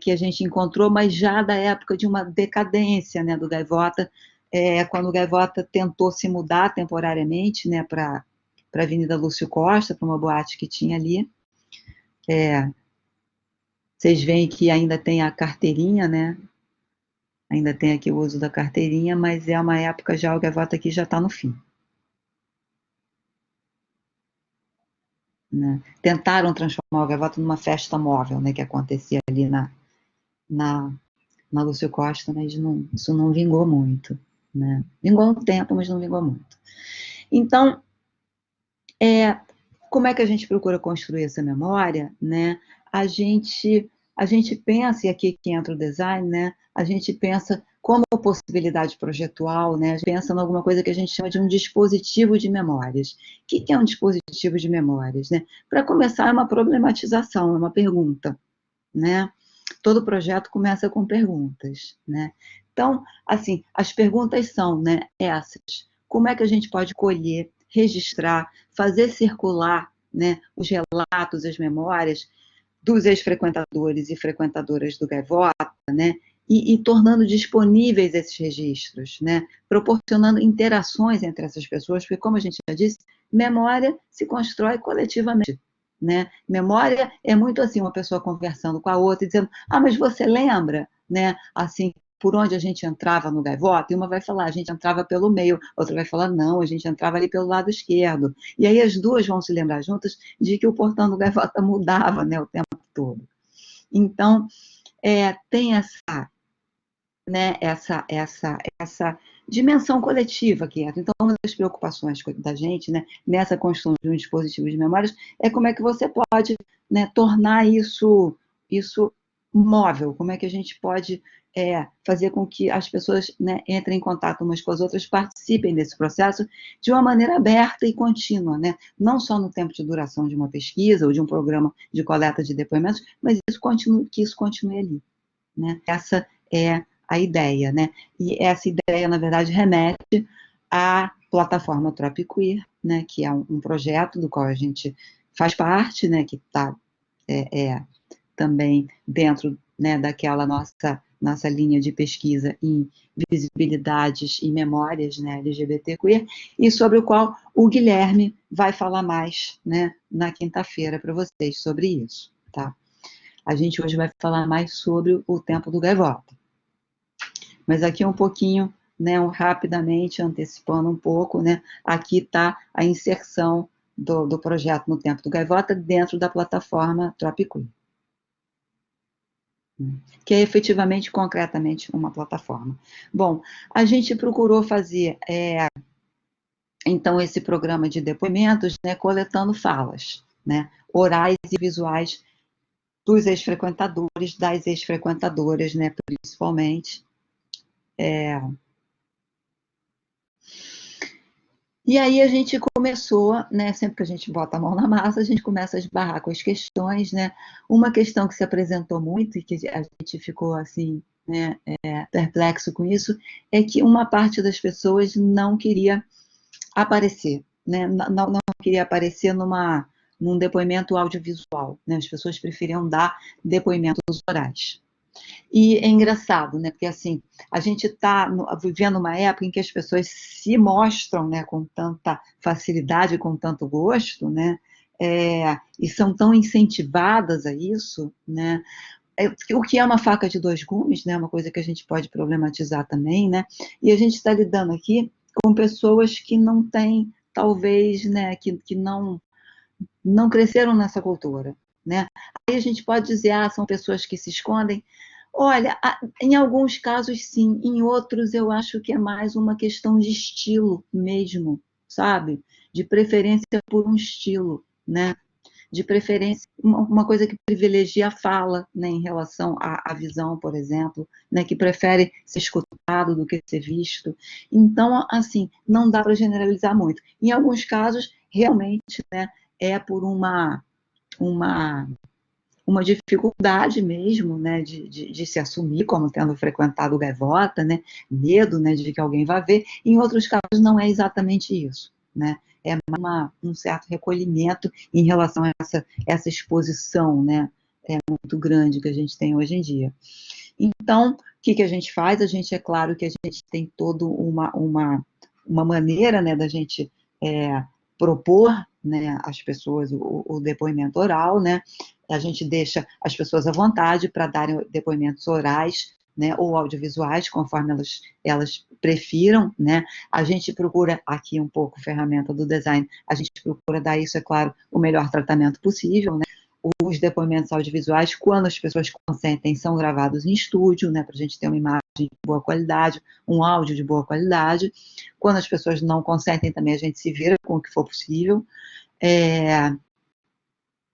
Que a gente encontrou, mas já da época de uma decadência, né? Do Gaivota, quando o Gaivota tentou se mudar temporariamente, né? Para a Avenida Lúcio Costa, para uma boate que tinha ali. Vocês veem que ainda tem a carteirinha, né? Ainda tem aqui o uso da carteirinha, mas é uma época já, o Gaivota aqui já está no fim. Né? Tentaram transformar o Gaivota numa festa móvel, né? Que acontecia ali na Lúcio Costa, mas isso não vingou muito. Né? Vingou um tempo, mas não vingou muito. Então, como é que a gente procura construir essa memória? Né? A gente pensa, e aqui que entra o design, né? A gente pensa como possibilidade projetual, né? A gente pensa em alguma coisa que a gente chama de um dispositivo de memórias. O que é um dispositivo de memórias? Né? Para começar, é uma problematização, é uma pergunta. Né? Todo projeto começa com perguntas. Né? Então, assim, as perguntas são, né, essas. Como é que a gente pode colher, registrar, fazer circular, né, os relatos, as memórias dos ex-frequentadores e frequentadoras do Gaivota, né, e tornando disponíveis esses registros, né, proporcionando interações entre essas pessoas, porque, como a gente já disse, memória se constrói coletivamente. Né? Memória é muito assim, uma pessoa conversando com a outra e dizendo, mas você lembra, né? Assim, por onde a gente entrava no Gaivota? E uma vai falar, a gente entrava pelo meio, outra vai falar, não, a gente entrava ali pelo lado esquerdo. E aí as duas vão se lembrar juntas de que o portão do Gaivota mudava, né, o tempo todo. Então, tem né, essa dimensão coletiva que entra. Então, uma das preocupações da gente, né, nessa construção de um dispositivo de memórias é como é que você pode, né, tornar isso móvel, como é que a gente pode fazer com que as pessoas, né, entrem em contato umas com as outras, participem desse processo de uma maneira aberta e contínua, né? Não só no tempo de duração de uma pesquisa ou de um programa de coleta de depoimentos, mas que isso continue ali. Né? Essa é a ideia, né? E essa ideia, na verdade, remete à plataforma Tropiqueer, né? Que é um projeto do qual a gente faz parte, né? Que está também dentro, né, daquela nossa linha de pesquisa em visibilidades e memórias, né, LGBT queer, e sobre o qual o Guilherme vai falar mais, né, na quinta-feira para vocês sobre isso, tá? A gente hoje vai falar mais sobre o tempo do Gaivota. Mas aqui um pouquinho, né, rapidamente, antecipando um pouco, né, aqui está a inserção do projeto no tempo do Gaivota dentro da plataforma Tropiqueer, que é efetivamente, concretamente, uma plataforma. Bom, a gente procurou fazer, então, esse programa de depoimentos, né, coletando falas, né, orais e visuais dos ex-frequentadores, das ex-frequentadoras, né, principalmente. E aí a gente começou, né, sempre que a gente bota a mão na massa, a gente começa a esbarrar com as questões, né? Uma questão que se apresentou muito e que a gente ficou assim, né, perplexo com isso, é que uma parte das pessoas não queria aparecer, né? Não queria aparecer num depoimento audiovisual, né? As pessoas preferiam dar depoimentos orais. E é engraçado, né? Porque assim, a gente está vivendo uma época em que as pessoas se mostram, né, com tanta facilidade, com tanto gosto, né? E são tão incentivadas a isso, né? O que é uma faca de dois gumes, né? Uma coisa que a gente pode problematizar também, né? E a gente está lidando aqui com pessoas que não têm, talvez, né, que não cresceram nessa cultura, né? Aí a gente pode dizer, são pessoas que se escondem. Olha, em alguns casos sim, em outros eu acho que é mais uma questão de estilo mesmo, sabe? De preferência por um estilo, né? De preferência, uma coisa que privilegia a fala, né, em relação à visão, por exemplo, né, que prefere ser escutado do que ser visto. Então, assim, não dá para generalizar muito. Em alguns casos, realmente, né, é por uma, uma dificuldade mesmo, né, de se assumir como tendo frequentado o Gaivota, né, medo, né, de que alguém vá ver. Em outros casos não é exatamente isso, né, é um certo recolhimento em relação a essa exposição, né, muito grande que a gente tem hoje em dia. Então, o que a gente faz? A gente, é claro que a gente tem toda uma maneira, né, da gente propor, né, às pessoas o depoimento oral, né? A gente deixa as pessoas à vontade para darem depoimentos orais, né, ou audiovisuais, conforme elas prefiram, né? A gente procura, aqui um pouco ferramenta do design, a gente procura dar isso, é claro, o melhor tratamento possível, né? Os depoimentos audiovisuais, quando as pessoas consentem, são gravados em estúdio, né, para a gente ter uma imagem de boa qualidade, um áudio de boa qualidade. Quando as pessoas não consentem, também a gente se vira com o que for possível.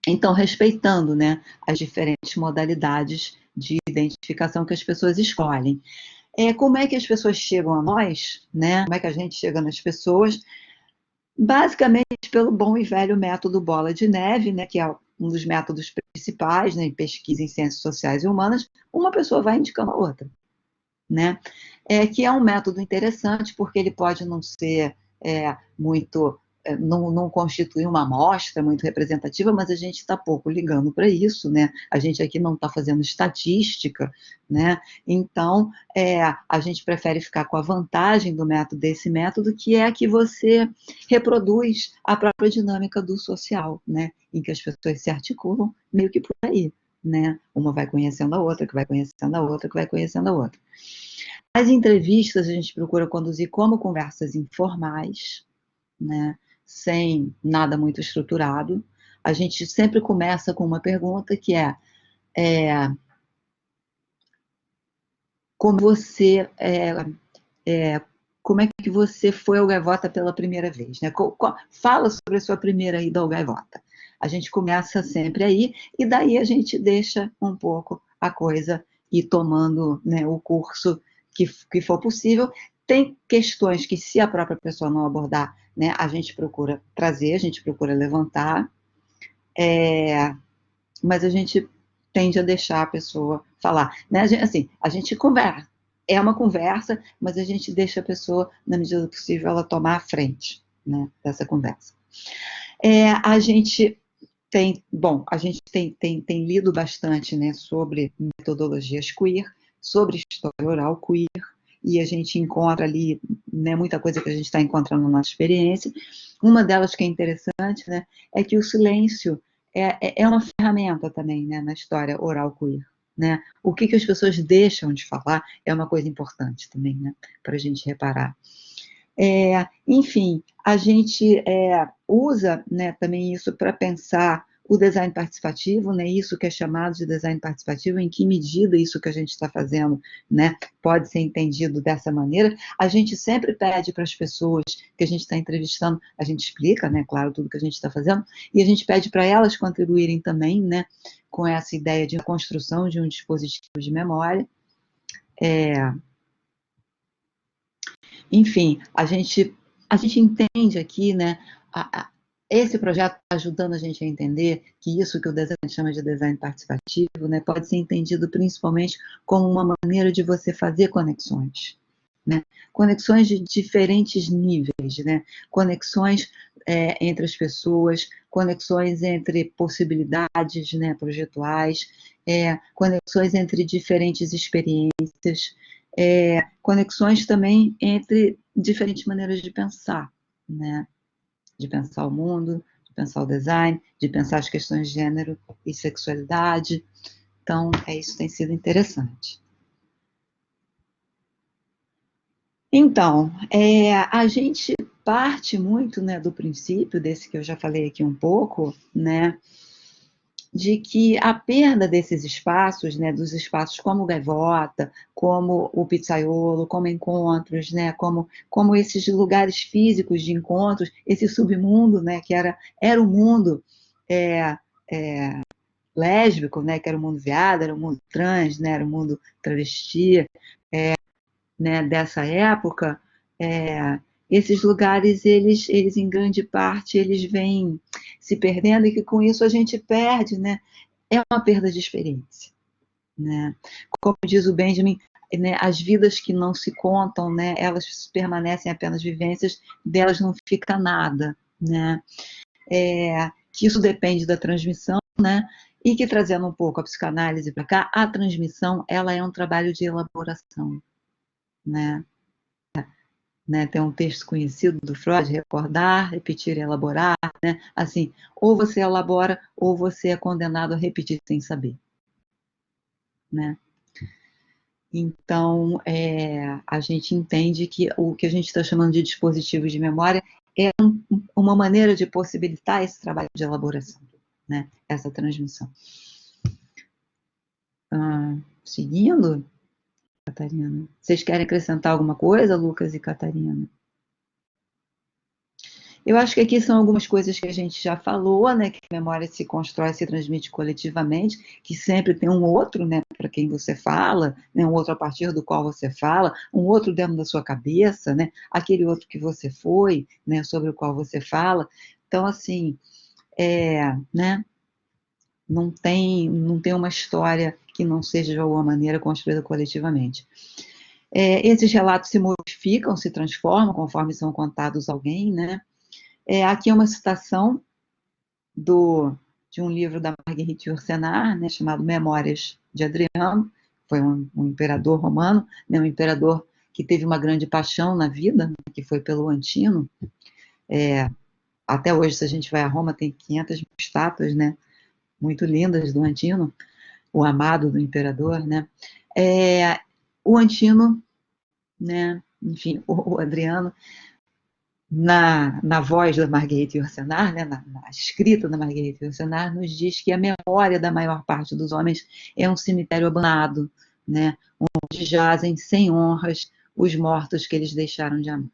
Então, respeitando, né, as diferentes modalidades de identificação que as pessoas escolhem. Como é que as pessoas chegam a nós, né? Como é que a gente chega nas pessoas? Basicamente pelo bom e velho método bola de neve, né, que é um dos métodos principais, né, em pesquisa em ciências sociais e humanas, uma pessoa vai indicando a outra, né? Que é um método interessante porque ele pode não ser muito, não constituir uma amostra muito representativa, mas a gente está pouco ligando para isso, né? A gente aqui não está fazendo estatística, né? Então, a gente prefere ficar com a vantagem desse método, que é que você reproduz a própria dinâmica do social, né? Em que as pessoas se articulam meio que por aí, né? Uma vai conhecendo a outra, que vai conhecendo a outra, que vai conhecendo a outra. As entrevistas a gente procura conduzir como conversas informais, né? Sem nada muito estruturado. A gente sempre começa com uma pergunta que como você como é que você foi ao Gaivota pela primeira vez, né? Fala sobre a sua primeira ida ao Gaivota. A gente começa sempre aí e daí a gente deixa um pouco a coisa ir tomando, né, o curso que for possível. Tem questões que, se a própria pessoa não abordar, né, a gente procura trazer, a gente procura levantar, mas a gente tende a deixar a pessoa falar, né? Assim, a gente conversa, é uma conversa, mas a gente deixa a pessoa, na medida do possível, ela tomar a frente, né, dessa conversa. A gente tem lido bastante, né, sobre metodologias queer, sobre história oral queer, e a gente encontra ali, né, muita coisa que a gente está encontrando na nossa experiência. Uma delas que é interessante, né, é que o silêncio é uma ferramenta também, né, na história oral queer. Né? O que as pessoas deixam de falar é uma coisa importante também, né, para a gente reparar. Enfim, a gente usa, né, também isso para pensar o design participativo, né, isso que é chamado de design participativo, em que medida isso que a gente está fazendo, né, pode ser entendido dessa maneira. A gente sempre pede para as pessoas que a gente está entrevistando, a gente explica, né, claro, tudo que a gente está fazendo, e a gente pede para elas contribuírem também, né, com essa ideia de construção de um dispositivo de memória. Enfim, a gente a gente entende aqui, né, esse projeto está ajudando a gente a entender que isso que o design chama de design participativo, né, pode ser entendido principalmente como uma maneira de você fazer conexões, né, conexões de diferentes níveis, né, conexões entre as pessoas, conexões entre possibilidades, né, projetuais, conexões entre diferentes experiências, conexões também entre diferentes maneiras de pensar, né? De pensar o mundo, de pensar o design, de pensar as questões de gênero e sexualidade. Então, isso tem sido interessante. Então, a gente parte muito, né, do princípio, desse que eu já falei aqui um pouco, né, de que a perda desses espaços, né, dos espaços como o Gaivota, como o Pizzaiolo, como encontros, né, como esses lugares físicos de encontros, esse submundo, né, que era o mundo lésbico, né, que era o mundo viado, era o mundo trans, né, era o mundo travesti, né, dessa época, esses lugares, eles em grande parte, eles vêm se perdendo, e que com isso a gente perde, né, é uma perda de experiência, né? Como diz o Benjamin, né, as vidas que não se contam, né, elas permanecem apenas vivências, delas não fica nada, né? Que isso depende da transmissão, né? E que, trazendo um pouco a psicanálise para cá, a transmissão, ela é um trabalho de elaboração, né? Tem um texto conhecido do Freud, recordar, repetir e elaborar, né? Assim, ou você elabora, ou você é condenado a repetir sem saber, né? Então, a gente entende que o que a gente está chamando de dispositivos de memória é uma maneira de possibilitar esse trabalho de elaboração, né? Essa transmissão. Seguindo, Catarina, vocês querem acrescentar alguma coisa, Lucas e Catarina? Eu acho que aqui são algumas coisas que a gente já falou, né? Que a memória se constrói, se transmite coletivamente, que sempre tem um outro, né? Para quem você fala, né, um outro a partir do qual você fala, um outro dentro da sua cabeça, né? Aquele outro que você foi, né? Sobre o qual você fala. Então, assim, né? Não tem uma história que não seja de alguma maneira construída coletivamente. Esses relatos se modificam, se transformam conforme são contados a alguém, né? Aqui é uma citação de um livro da Marguerite Yourcenar, né, chamado Memórias de Adriano. Foi um imperador romano, né, um imperador que teve uma grande paixão na vida, né, que foi pelo Antino. Até hoje, se a gente vai a Roma, tem 500 estátuas, né, muito lindas do Antino, o amado do imperador, né. O Antino, né, enfim, o Adriano, na voz da Marguerite Yourcenar, né, na escrita da Marguerite Yourcenar, nos diz que a memória da maior parte dos homens é um cemitério abandonado, né, onde jazem sem honras os mortos que eles deixaram de amar.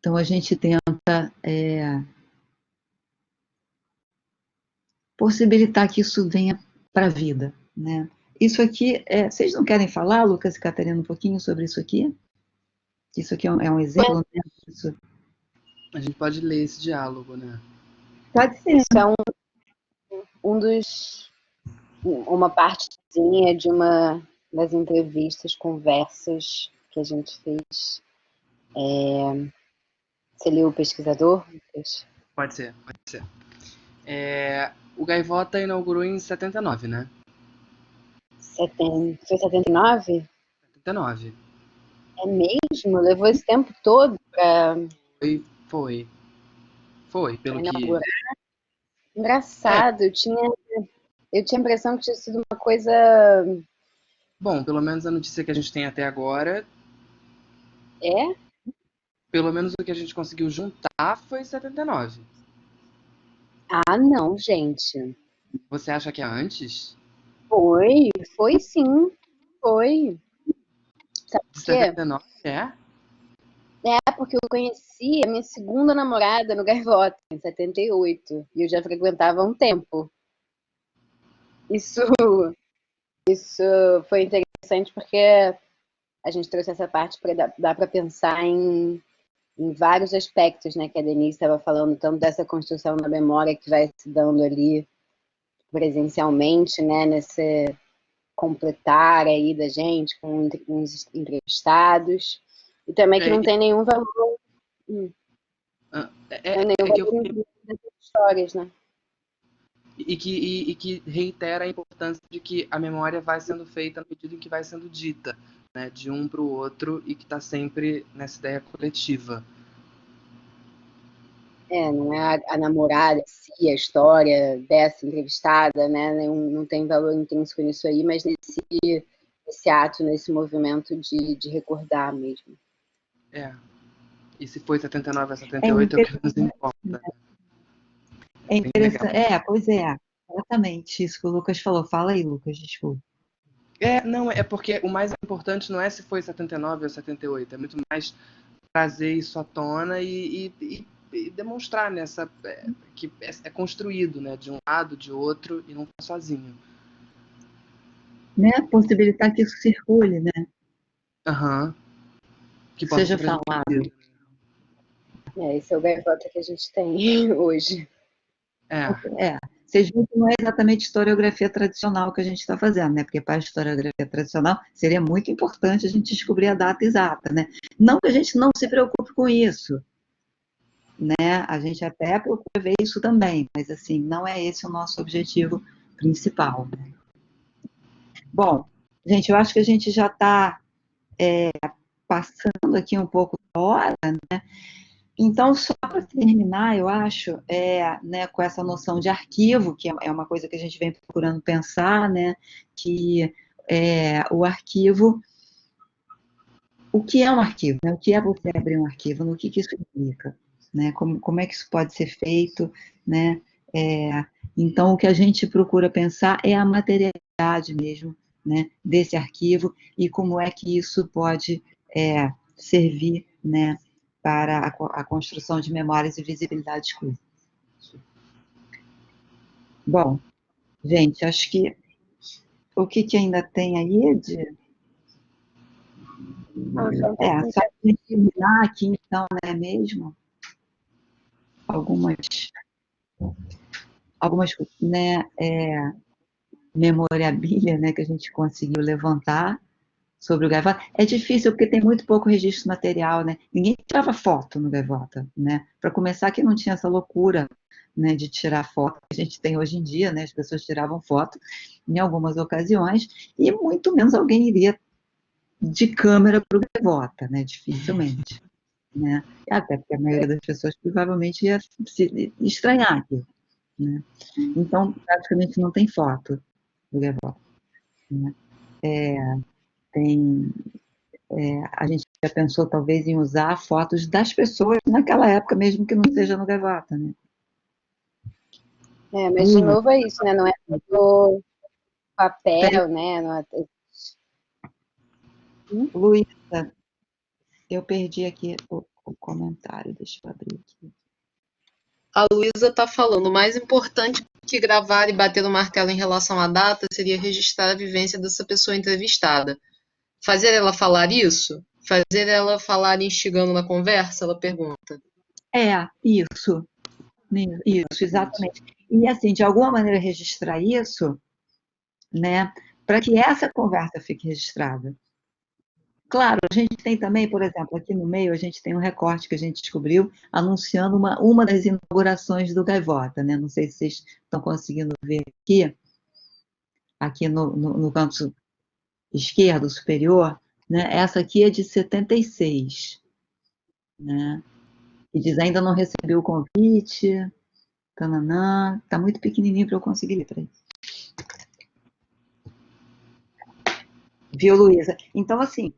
Então a gente tenta possibilitar que isso venha para a vida, né? Isso aqui, vocês não querem falar, Lucas e Catarina, um pouquinho sobre isso aqui? Isso aqui é um exemplo, né? Isso. A gente pode ler esse diálogo, né? Pode ser. Isso é uma partezinha de uma das entrevistas, conversas que a gente fez. Você leu O Pesquisador, Lucas? Pode ser. O Gaivota inaugurou em 79, né? Foi 79? 79. É mesmo? Levou esse tempo todo para Foi, pelo que... inaugurar? Engraçado, eu tinha a impressão que tinha sido uma coisa... Bom, pelo menos a notícia que a gente tem até agora... É? Pelo menos o que a gente conseguiu juntar foi 79. Ah, não, gente. Você acha que é antes? Foi sim. Foi. Sabe De por quê? 79, é? Porque eu conheci a minha segunda namorada no Gaivota, em 78. E eu já frequentava há um tempo. Isso Isso foi interessante porque a gente trouxe essa parte para dar para pensar em vários aspectos, né, que a Denise estava falando, tanto dessa construção da memória que vai se dando ali presencialmente, né, nesse completar aí da gente com uns entrevistados, e também que É, não tem nenhum valor, nenhum que eu valor em dessas histórias, né? e que reitera a importância de que a memória vai sendo feita na medida em que vai sendo dita, né, de um para o outro e que está sempre nessa ideia coletiva. Não é a namorada, si, a história dessa entrevistada, né? Não tem valor intrínseco nisso aí, mas nesse ato, nesse movimento de recordar mesmo. É. E se foi 79 a É 78 é o que nos importa. Bem legal. interessante. Pois é, exatamente isso que o Lucas falou. Fala aí, Lucas, desculpa. Não, é porque o mais importante não é se foi 79 ou 78, é muito mais trazer isso à tona e demonstrar nessa que é construído, né, de um lado, de outro e não está sozinho. Né? Possibilitar que isso circule, né? Aham. Que possa Seja ser falado. transmitido. Esse é o gaivota que a gente tem hoje. É, Vocês viram que não é exatamente historiografia tradicional que a gente está fazendo, né? Porque para a historiografia tradicional seria muito importante a gente descobrir a data exata, né? Não que a gente não se preocupe com isso, né? A gente até procura ver isso também, mas assim, não é esse o nosso objetivo principal, né? Bom, gente, eu acho que a gente já está passando aqui um pouco da hora, né? Então, só para terminar, eu acho, né, com essa noção de arquivo, que é uma coisa que a gente vem procurando pensar, né, que o arquivo, o que é um arquivo? Né? O que é você abrir um arquivo? No que isso implica? Né? Como é que isso pode ser feito? Né? Então, o que a gente procura pensar é a materialidade mesmo, né, desse arquivo e como é que isso pode servir, né, para a construção de memórias e visibilidade exclusiva. Bom, gente, acho que o que ainda tem aí de... Só para a gente terminar aqui, então, não é mesmo? Algumas né, memorabilia, né, que a gente conseguiu levantar sobre o Gaivota. É difícil porque tem muito pouco registro material, né? Ninguém tirava foto no Gaivota, né? Para começar, que não tinha essa loucura, né, de tirar foto que a gente tem hoje em dia, né? As pessoas tiravam foto em algumas ocasiões e muito menos alguém iria de câmera para o Gaivota, né? Dificilmente, né? Até porque a maioria das pessoas provavelmente ia se estranhar aquilo, né? Então, praticamente não tem foto do Gaivota, né? Tem a gente já pensou talvez em usar fotos das pessoas naquela época, mesmo que não seja no Gaivota, né? Mas de novo é isso, né? Não é do papel, Peraí, né? Não é... Luísa, eu perdi aqui o comentário, deixa eu abrir aqui. A Luísa está falando, o mais importante que gravar e bater no martelo em relação à data seria registrar a vivência dessa pessoa entrevistada. Fazer ela falar isso? Fazer ela falar instigando na conversa? Ela pergunta. Isso, exatamente. E assim, de alguma maneira registrar isso, né, para que essa conversa fique registrada. Claro, a gente tem também, por exemplo, aqui no meio, a gente tem um recorte que a gente descobriu anunciando uma das inaugurações do Gaivota, né? Não sei se vocês estão conseguindo ver aqui no canto esquerdo superior, né? Essa aqui é de 76, né? E diz ainda não recebeu o convite, tananã, tá muito pequenininho para eu conseguir ler, peraí. Viu, Luísa? Então, assim,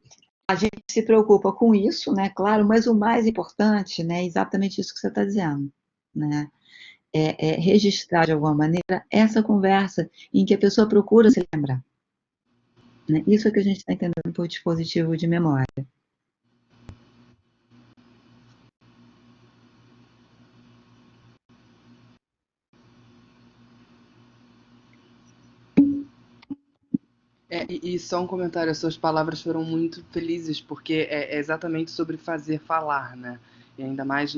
a gente se preocupa com isso, né, claro, mas o mais importante, né, é exatamente isso que você está dizendo, né, registrar de alguma maneira essa conversa em que a pessoa procura se lembrar, né, isso é que a gente está entendendo por dispositivo de memória. E só um comentário, as suas palavras foram muito felizes, porque é exatamente sobre fazer falar, né? E ainda mais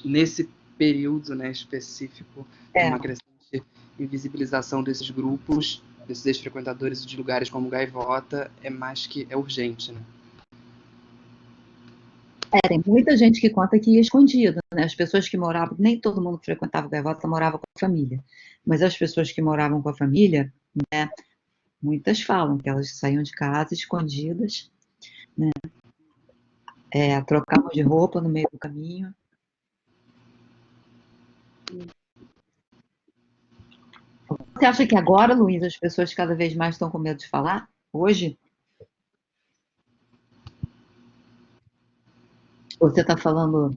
nesse período, né, específico, de É, uma crescente invisibilização desses grupos, desses ex-frequentadores de lugares como Gaivota, é mais que é urgente, né? tem muita gente que conta que ia escondido, né? As pessoas que moravam, nem todo mundo que frequentava o Gaivota morava com a família, mas as pessoas que moravam com a família, né, muitas falam que elas saíam de casa escondidas, né? Trocavam de roupa no meio do caminho. Você acha que agora, Luiz, as pessoas cada vez mais estão com medo de falar? Hoje? Ou você está falando.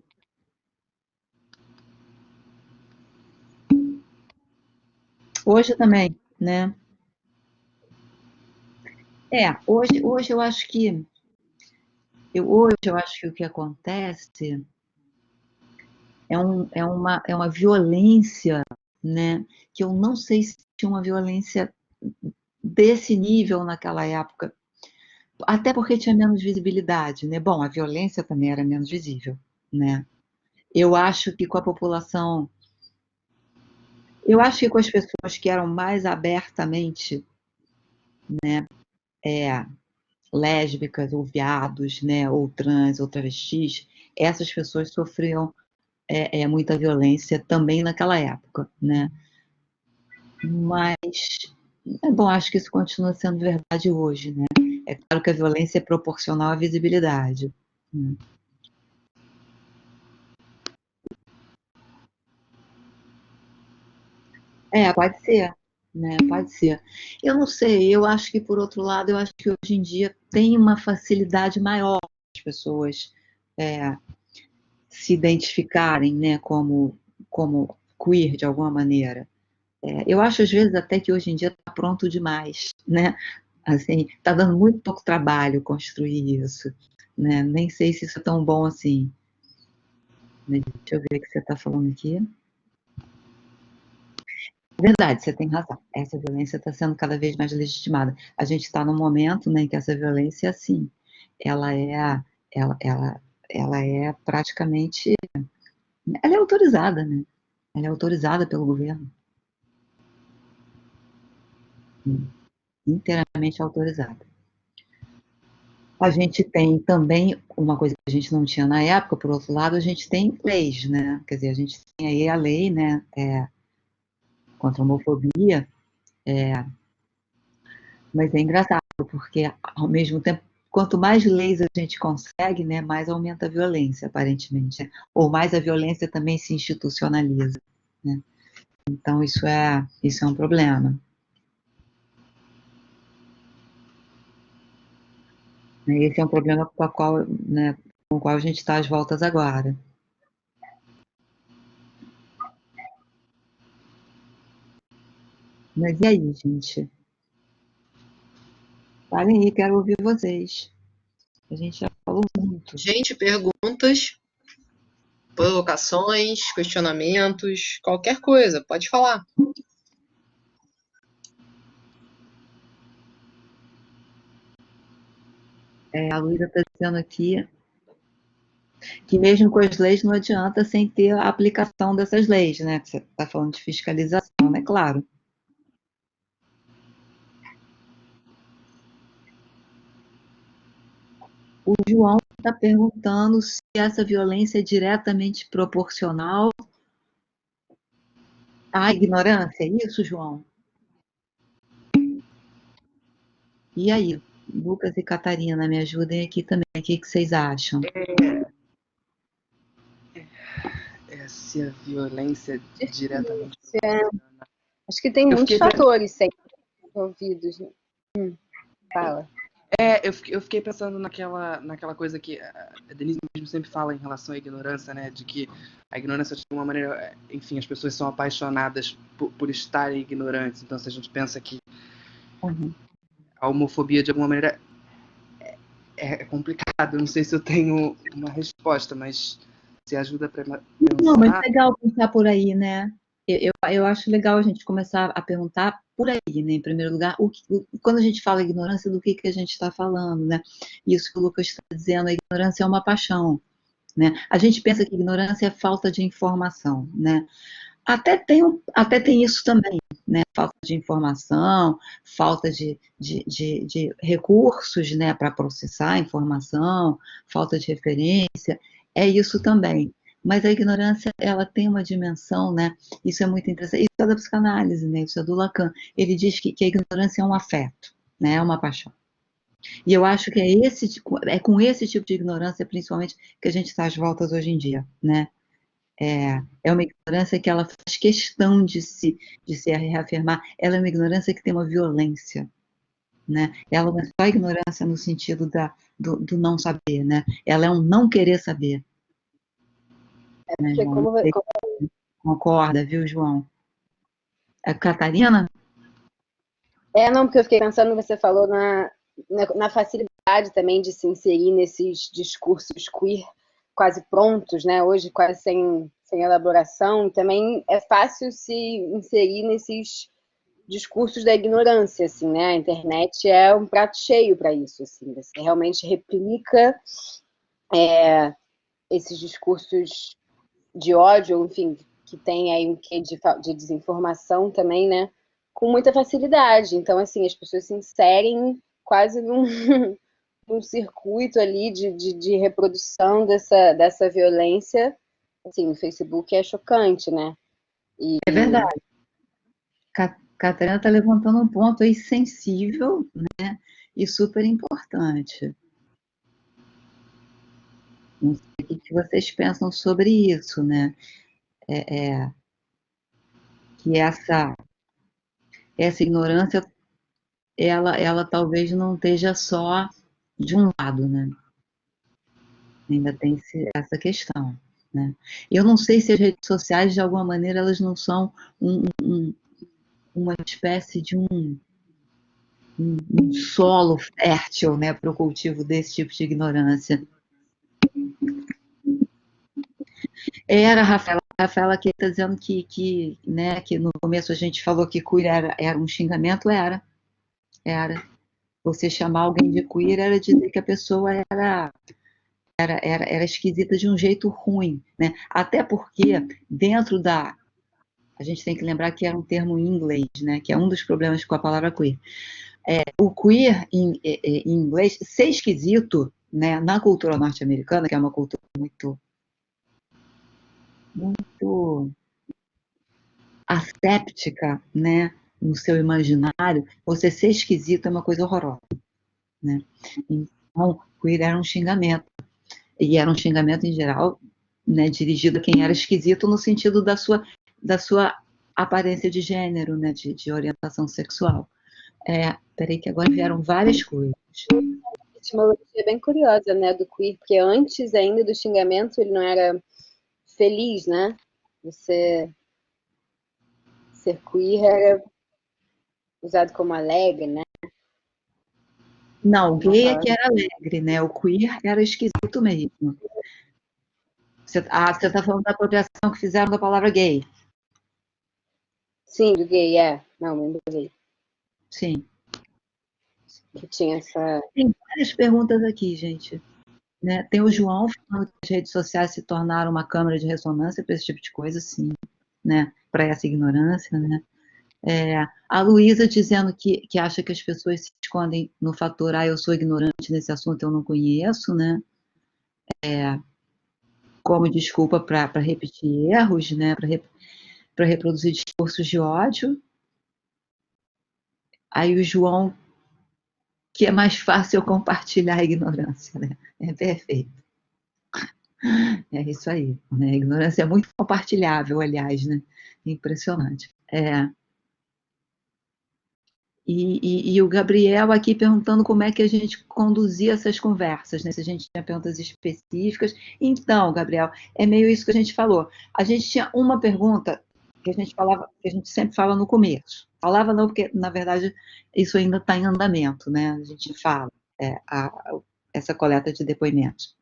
Hoje também, né? Hoje eu acho que. Hoje eu acho que o que acontece é uma violência, né? Que eu não sei se tinha uma violência desse nível naquela época. Até porque tinha menos visibilidade, né? Bom, a violência também era menos visível, né? Eu acho que com a população. Eu acho que com as pessoas que eram mais abertamente lésbicas ou viados, né, ou trans, ou travestis, essas pessoas sofriam muita violência também naquela época, né? Mas, bom, acho que isso continua sendo verdade hoje, né? É claro que a violência é proporcional à visibilidade. Né? Pode ser, né? Pode ser. Eu não sei, eu acho que, por outro lado, eu acho que hoje em dia tem uma facilidade maior das pessoas é, se identificarem, né, como queer de alguma maneira. Eu acho às vezes até que hoje em dia está pronto demais, né? Assim, está dando muito pouco trabalho construir isso, né? Nem sei se isso é tão bom assim. Né? Deixa eu ver o que você está falando aqui. Verdade, você tem razão. Essa violência está sendo cada vez mais legitimada. A gente está num momento, né, em que essa violência, assim, ela é, ela é praticamente, ela é autorizada, né? Ela é autorizada pelo governo, inteiramente autorizada. A gente tem também uma coisa que a gente não tinha na época, por outro lado, a gente tem leis, né? Quer dizer, a gente tem aí a lei, né, contra a homofobia, mas é engraçado, porque ao mesmo tempo, quanto mais leis a gente consegue, né, mais aumenta a violência, aparentemente, né? Ou mais a violência também se institucionaliza, né? Então isso é um problema. Esse é um problema com o qual a gente está às voltas agora. Mas e aí, gente? Falem aí, quero ouvir vocês. A gente já falou muito. Gente, perguntas, provocações, questionamentos, qualquer coisa, pode falar. A Luísa está dizendo aqui que mesmo com as leis não adianta sem ter a aplicação dessas leis, né? Você está falando de fiscalização, né? Claro. O João está perguntando se essa violência é diretamente proporcional à ignorância. É isso, João? E aí, Lucas e Catarina, me ajudem aqui também. O que vocês acham? Se a violência diretamente proporciona. Acho que tem Eu muitos fiquei, fatores sempre envolvidos. Né? Fala. eu fiquei pensando naquela coisa que a Denise mesmo sempre fala em relação à ignorância, né? De que a ignorância, de alguma maneira, enfim, as pessoas são apaixonadas por estarem ignorantes. Então, se a gente pensa que a homofobia, de alguma maneira, é complicado. Eu não sei se eu tenho uma resposta, mas se ajuda para Não, mas pensar. legal pensar por aí, né? eu acho legal a gente começar a perguntar por aí, né? Em primeiro lugar, quando a gente fala ignorância, do que a gente está falando, né? Isso que o Lucas está dizendo, a ignorância é uma paixão, né? A gente pensa que ignorância é falta de informação, né? Até tem isso também, né? Falta de informação, falta de recursos, né, para processar a informação, falta de referência, é isso também. Mas a ignorância, ela tem uma dimensão, né? Isso é muito interessante. Isso é da psicanálise, né? Isso é do Lacan. Ele diz que a ignorância é um afeto, né? É uma paixão. E eu acho que é com esse tipo de ignorância, principalmente, que a gente está às voltas hoje em dia, né? É uma ignorância que ela faz questão de se reafirmar. Ela é uma ignorância que tem uma violência, né? Ela não é só ignorância no sentido do não saber, né? Ela é um não querer saber. Né, Porque João? Concorda, viu, João? A Catarina? Não, porque eu fiquei pensando, você falou na facilidade também de se inserir nesses discursos queer quase prontos, né? Hoje quase sem elaboração. Também é fácil se inserir nesses discursos da ignorância, assim, né? A internet é um prato cheio para isso, assim. Você realmente replica esses discursos de ódio, enfim, que tem aí um quê de desinformação também, né? Com muita facilidade. Então, assim, as pessoas se inserem quase num circuito ali de reprodução dessa violência. Assim, no Facebook é chocante, né? É verdade. Catarina está levantando um ponto aí sensível, né? E super importante. Não sei o que vocês pensam sobre isso, né? Que essa ignorância, ela talvez não esteja só de um lado, né? Ainda tem essa questão, né? Eu não sei se as redes sociais, de alguma maneira, elas não são uma espécie de um solo fértil, né, para o cultivo desse tipo de ignorância. Era, a Rafaela aqui está dizendo né, que no começo a gente falou que queer era um xingamento, era. Você chamar alguém de queer era dizer que a pessoa era esquisita de um jeito ruim, né? Até porque dentro a gente tem que lembrar que era um termo em inglês, né? Que é um dos problemas com a palavra queer. O queer em inglês, ser esquisito, né? Na cultura norte-americana, que é uma cultura muito asséptica, né? No seu imaginário, você ser esquisito é uma coisa horrorosa, né? Então, queer era um xingamento. E era um xingamento em geral, né, dirigido a quem era esquisito no sentido da sua aparência de gênero, né, de orientação sexual. Peraí que agora vieram várias coisas. A etimologia é bem curiosa, né, do queer, porque antes ainda do xingamento ele não era feliz, né? Você ser queer era usado como alegre, né? Não, gay é que era alegre, né? O queer era esquisito mesmo. Você está falando da apropriação que fizeram da palavra gay. Sim, do gay, Não, lembro gay. Sim. Que tinha essa. Tem várias perguntas aqui, gente. Né? Tem o João falando que as redes sociais se tornaram uma câmara de ressonância para esse tipo de coisa, sim, né? Para essa ignorância, né? A Luísa dizendo que acha que as pessoas se escondem no fator eu sou ignorante nesse assunto, eu não conheço, né? Como desculpa para repetir erros, né? Para reproduzir discursos de ódio. Aí o João, que é mais fácil eu compartilhar a ignorância, né? É perfeito. É isso aí. Né? A ignorância é muito compartilhável, aliás, né? Impressionante. E o Gabriel aqui perguntando como é que a gente conduzia essas conversas, né? Se a gente tinha perguntas específicas. Então, Gabriel, é meio isso que a gente falou. A gente tinha uma pergunta que a gente falava, que a gente sempre fala no começo. Falava não, porque, na verdade, isso ainda está em andamento, né? A gente fala essa coleta de depoimentos.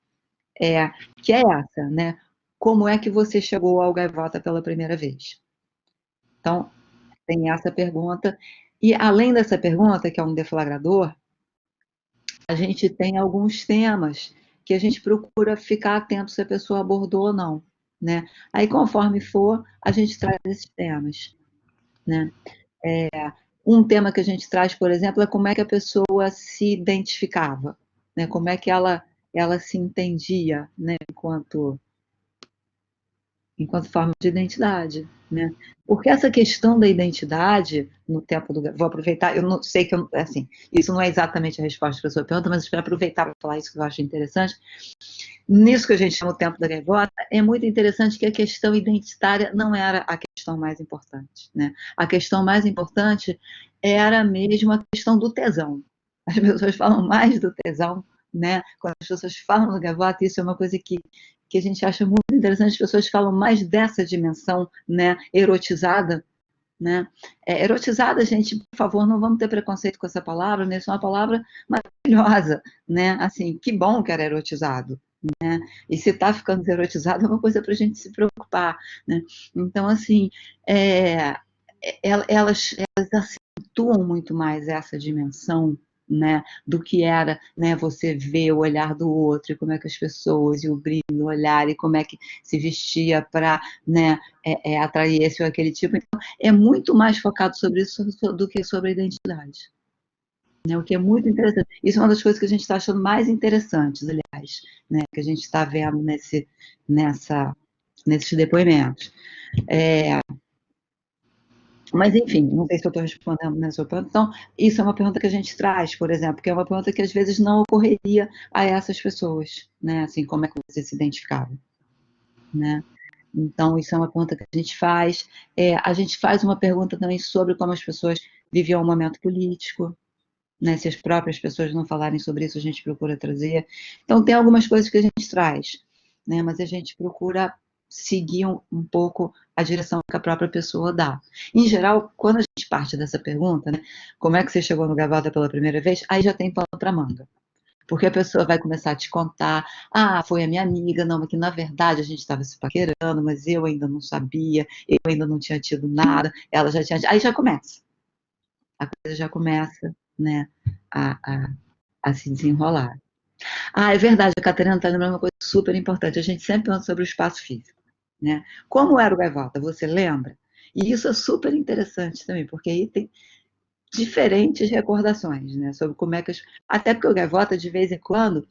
Que é essa, né? Como é que você chegou ao Gaivota pela primeira vez? Então, tem essa pergunta. E, além dessa pergunta, que é um deflagrador, a gente tem alguns temas que a gente procura ficar atento se a pessoa abordou ou não, né? Aí, conforme for, a gente traz esses temas, né? Um tema que a gente traz, por exemplo, é como é que a pessoa se identificava, né? Como é que ela se entendia, né? Enquanto forma de identidade, né? Porque essa questão da identidade, no tempo do... Vou aproveitar, eu não sei que, assim, isso não é exatamente a resposta para a sua pergunta, mas para aproveitar para falar isso que eu acho interessante, nisso que a gente chama o tempo da gaivota, é muito interessante que a questão identitária não era a questão mais importante, né? A questão mais importante era mesmo a questão do tesão. As pessoas falam mais do tesão, né? Quando as pessoas falam do gaivota, isso é uma coisa que a gente acha muito interessante, as pessoas falam mais dessa dimensão, né, erotizada, né? Erotizada, gente, por favor, não vamos ter preconceito com essa palavra, né? Isso é uma palavra maravilhosa, né? Assim, que bom que era erotizado, né? E se está ficando erotizado é uma coisa para a gente se preocupar, né? Então, assim, elas acentuam muito mais essa dimensão, né, do que era, né, você ver o olhar do outro, e como é que as pessoas, e o brilho no olhar, e como é que se vestia para, né, atrair esse ou aquele tipo. Então, é muito mais focado sobre isso do que sobre a identidade. Né, o que é muito interessante. Isso é uma das coisas que a gente está achando mais interessantes, aliás, né, que a gente está vendo nesses depoimentos. Mas, enfim, não sei se eu estou respondendo na sua pergunta. Então, isso é uma pergunta que a gente traz, por exemplo, que é uma pergunta que às vezes não ocorreria a essas pessoas, né? Assim, como é que você se identificava, né? Então, isso é uma pergunta que a gente faz. A gente faz uma pergunta também sobre como as pessoas viviam o momento político, né? Se as próprias pessoas não falarem sobre isso, a gente procura trazer. Então, tem algumas coisas que a gente traz, né? Mas a gente procura seguir um pouco a direção que a própria pessoa dá. Em geral, quando a gente parte dessa pergunta, né? Como é que você chegou no Gaivota pela primeira vez? Aí já tem pano para manga. Porque a pessoa vai começar a te contar, foi a minha amiga, não, mas que na verdade a gente estava se paquerando, mas eu ainda não sabia, eu ainda não tinha tido nada, ela já tinha... Aí já começa. A coisa já começa, né, a, a, a se desenrolar. É verdade, a Catarina está lembrando uma coisa super importante. A gente sempre pensa sobre o espaço físico, né? Como era o Gaivota, você lembra? E isso é super interessante também, porque aí tem diferentes recordações, né? Sobre como é que... Até porque o Gaivota, de vez em quando,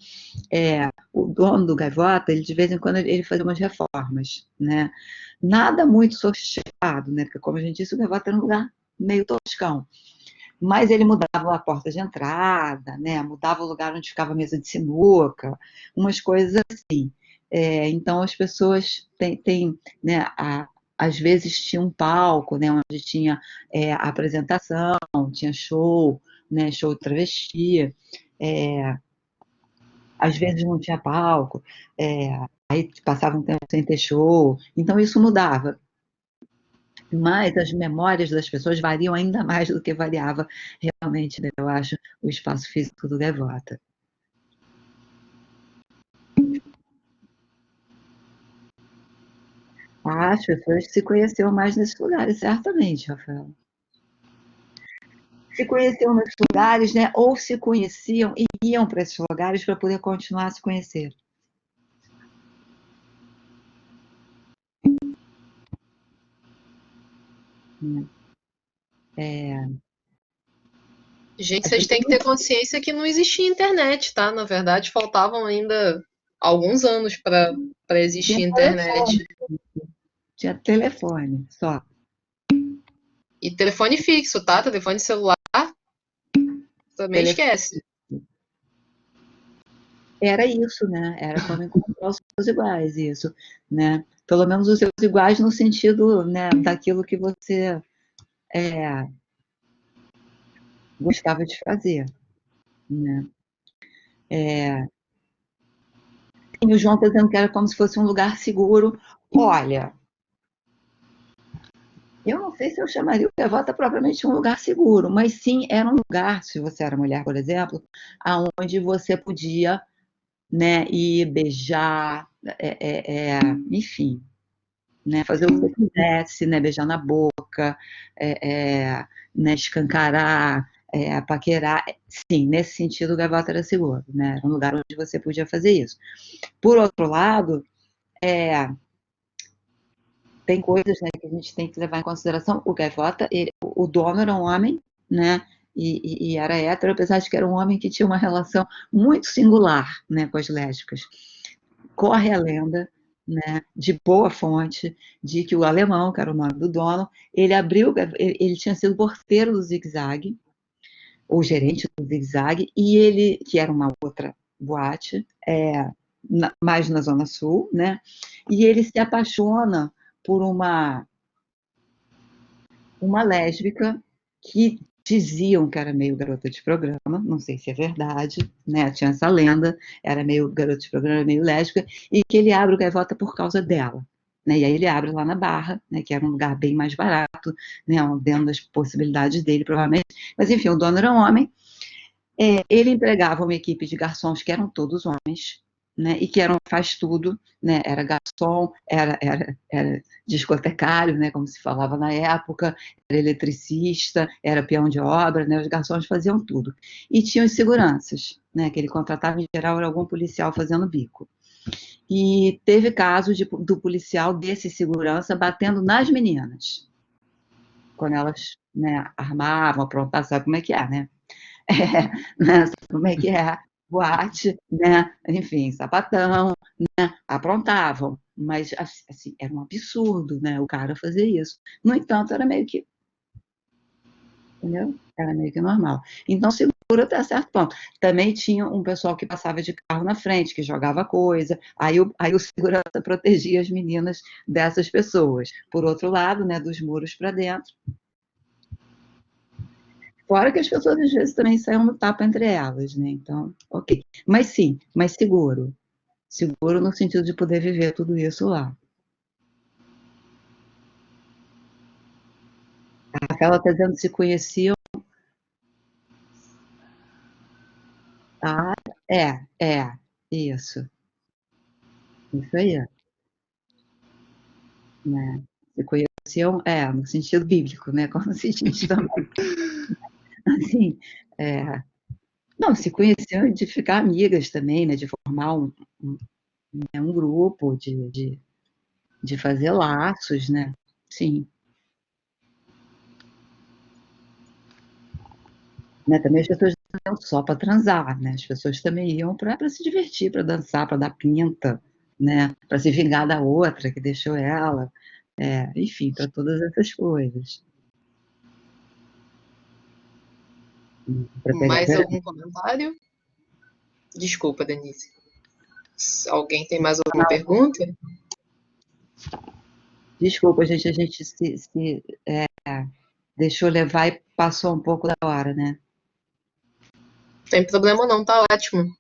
o dono do Gaivota, ele de vez em quando ele fazia umas reformas, né? Nada muito sofisticado, né? Porque, como a gente disse, o Gaivota era um lugar meio toscão. Mas ele mudava a porta de entrada, né? Mudava o lugar onde ficava a mesa de sinuca, umas coisas assim. Então as pessoas têm, né, às vezes tinha um palco, né, onde tinha apresentação, tinha show, né, show de travesti, às vezes não tinha palco, aí passava um tempo sem ter show, então isso mudava. Mas as memórias das pessoas variam ainda mais do que variava realmente, né, eu acho, o espaço físico do Gaivota. As pessoas se conheciam mais nesses lugares, certamente, Rafael. Se conheciam nesses lugares, né, ou se conheciam e iam para esses lugares para poder continuar a se conhecer. Gente, vocês têm que ter consciência que não existia internet, tá? Na verdade, faltavam ainda alguns anos para existir internet. Tinha telefone, só. E telefone fixo, tá? Telefone celular também esquece. Era isso, né? Era como encontrar os seus iguais, isso, né? Pelo menos os seus iguais no sentido, né, daquilo que você gostava de fazer, né? E o João está dizendo que era como se fosse um lugar seguro. Olha, eu não sei se eu chamaria o Gaivota propriamente um lugar seguro, mas sim era um lugar, se você era mulher, por exemplo, aonde você podia, né, ir beijar, enfim, né, fazer o que você quisesse, né, beijar na boca, boca, né, escancarar, paquerar. Sim, nesse sentido o Gaivota era seguro, né? Era um lugar onde você podia fazer isso. Por outro lado, tem coisas, né, que a gente tem que levar em consideração. O Gaivota, o dono era um homem, né? E era hétero, apesar de que era um homem que tinha uma relação muito singular, né, com as lésbicas. Corre a lenda, né, de boa fonte, de que o alemão, que era o nome do dono, ele tinha sido porteiro do Zig Zag, ou gerente do Zig Zag, e ele, que era uma outra boate, mais na Zona Sul, né, e ele se apaixona por uma lésbica que diziam que era meio garota de programa, não sei se é verdade, né? Tinha essa lenda, era meio garota de programa, meio lésbica, e que ele abre o Gaivota por causa dela. Né? E aí ele abre lá na Barra, né, que era um lugar bem mais barato, né, dentro das possibilidades dele, provavelmente. Mas, enfim, o dono era um homem. Ele empregava uma equipe de garçons que eram todos homens, né, e que eram faz tudo, né, era garçom, era discotecário, né, como se falava na época, era eletricista, era peão de obra, né, os garçons faziam tudo. E tinham os seguranças, né, que ele contratava em geral era algum policial fazendo bico. E teve casos do policial desse segurança batendo nas meninas, quando elas, né, armavam, aprontavam, sabe como é que é, né? Né? Como é que é? Boate, né? Enfim, sapatão, né? Aprontavam, mas assim, era um absurdo, né? O cara fazer isso. No entanto, era meio que, entendeu? Era meio que normal. Então, seguro até certo ponto. Também tinha um pessoal que passava de carro na frente, que jogava coisa, aí o segurança protegia as meninas dessas pessoas. Por outro lado, né, dos muros para dentro. Fora que as pessoas às vezes também saem no tapa entre elas, né? Então, ok. Mas sim, mas seguro. Seguro no sentido de poder viver tudo isso lá. A Rafaela está dizendo que se conheciam. Ah, isso. Isso aí, né? Se conheciam, no sentido bíblico, né? Como se diz também. Assim, não, se conheciam de ficar amigas também, né? De formar um grupo, de fazer laços, né? Sim. Né, também as pessoas não iam só para transar, né? As pessoas também iam para se divertir, para dançar, para dar pinta, né? Para se vingar da outra que deixou ela, enfim, para todas essas coisas. Para pegar Mais algum comentário? Desculpa, Denise. Alguém tem mais alguma pergunta? Desculpa, gente, a gente se deixou levar e passou um pouco da hora, né? Não tem problema não, tá ótimo.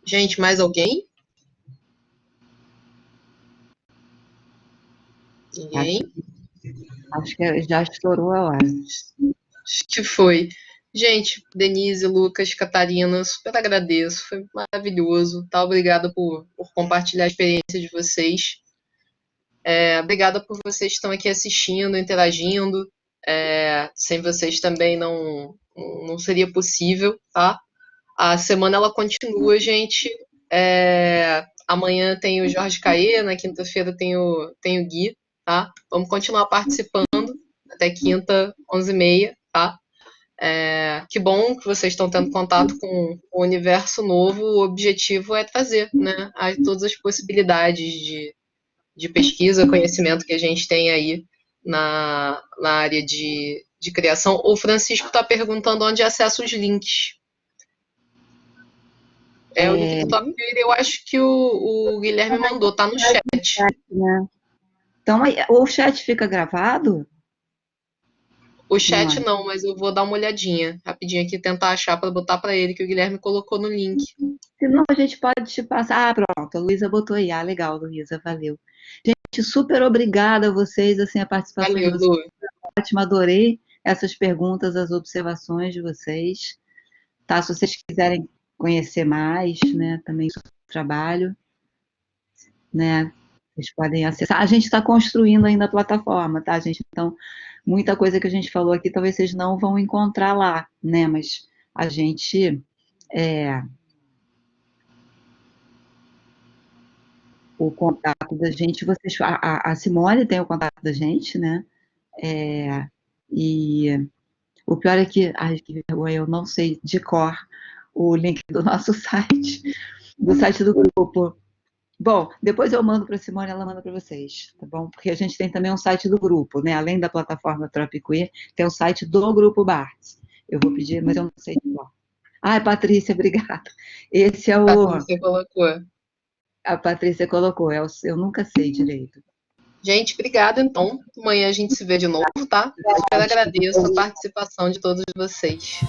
Gente, mais alguém? Ninguém? Acho que já estourou a hora. Acho que foi. Gente, Denise, Lucas, Catarina, super agradeço. Foi maravilhoso. Tá? Obrigada por compartilhar a experiência de vocês. Obrigada por vocês que estão aqui assistindo, interagindo. Sem vocês também não seria possível, tá? A semana ela continua, gente. Amanhã tem o Jorge Caê, na quinta-feira tem o Gui, tá? Vamos continuar participando até quinta, 11h30, tá? Que bom que vocês estão tendo contato com o universo novo. O objetivo é trazer, né, todas as possibilidades de pesquisa, conhecimento que a gente tem aí na área de criação. O Francisco está perguntando onde acessa os links. O link do Top Gear, eu acho que o Guilherme mandou, tá no chat. Né? Então, o chat fica gravado? O chat não, mas eu vou dar uma olhadinha rapidinho aqui, tentar achar para botar para ele, que o Guilherme colocou no link. Senão a gente pode te passar. Ah, pronto, a Luísa botou aí. Ah, legal, Luísa, valeu. Gente, super obrigada a vocês, assim, a participação Valeu, de vocês. Lu. Ótimo, adorei essas perguntas, as observações de vocês. Tá? Se vocês quiserem conhecer mais, né, também sobre o trabalho, né, Vocês podem acessar. A gente está construindo ainda a plataforma, tá, gente? Então, muita coisa que a gente falou aqui, talvez vocês não vão encontrar lá, né? Mas a gente... o contato da gente, a Simone tem o contato da gente, né? E o pior é que, ai, que vergonha, eu não sei de cor o link do nosso site, do site do grupo. Bom, depois eu mando para a Simone, ela manda para vocês, tá bom? Porque a gente tem também um site do grupo, né? Além da plataforma Tropiqueer, tem o site do Grupo Barthes. Eu vou pedir, mas eu não sei de qual. Ai, Patrícia, obrigada. Esse é o... Patrícia colocou. A Patrícia colocou, eu nunca sei direito. Gente, obrigada, então. Amanhã a gente se vê de novo, tá? Eu agradeço a participação de todos vocês.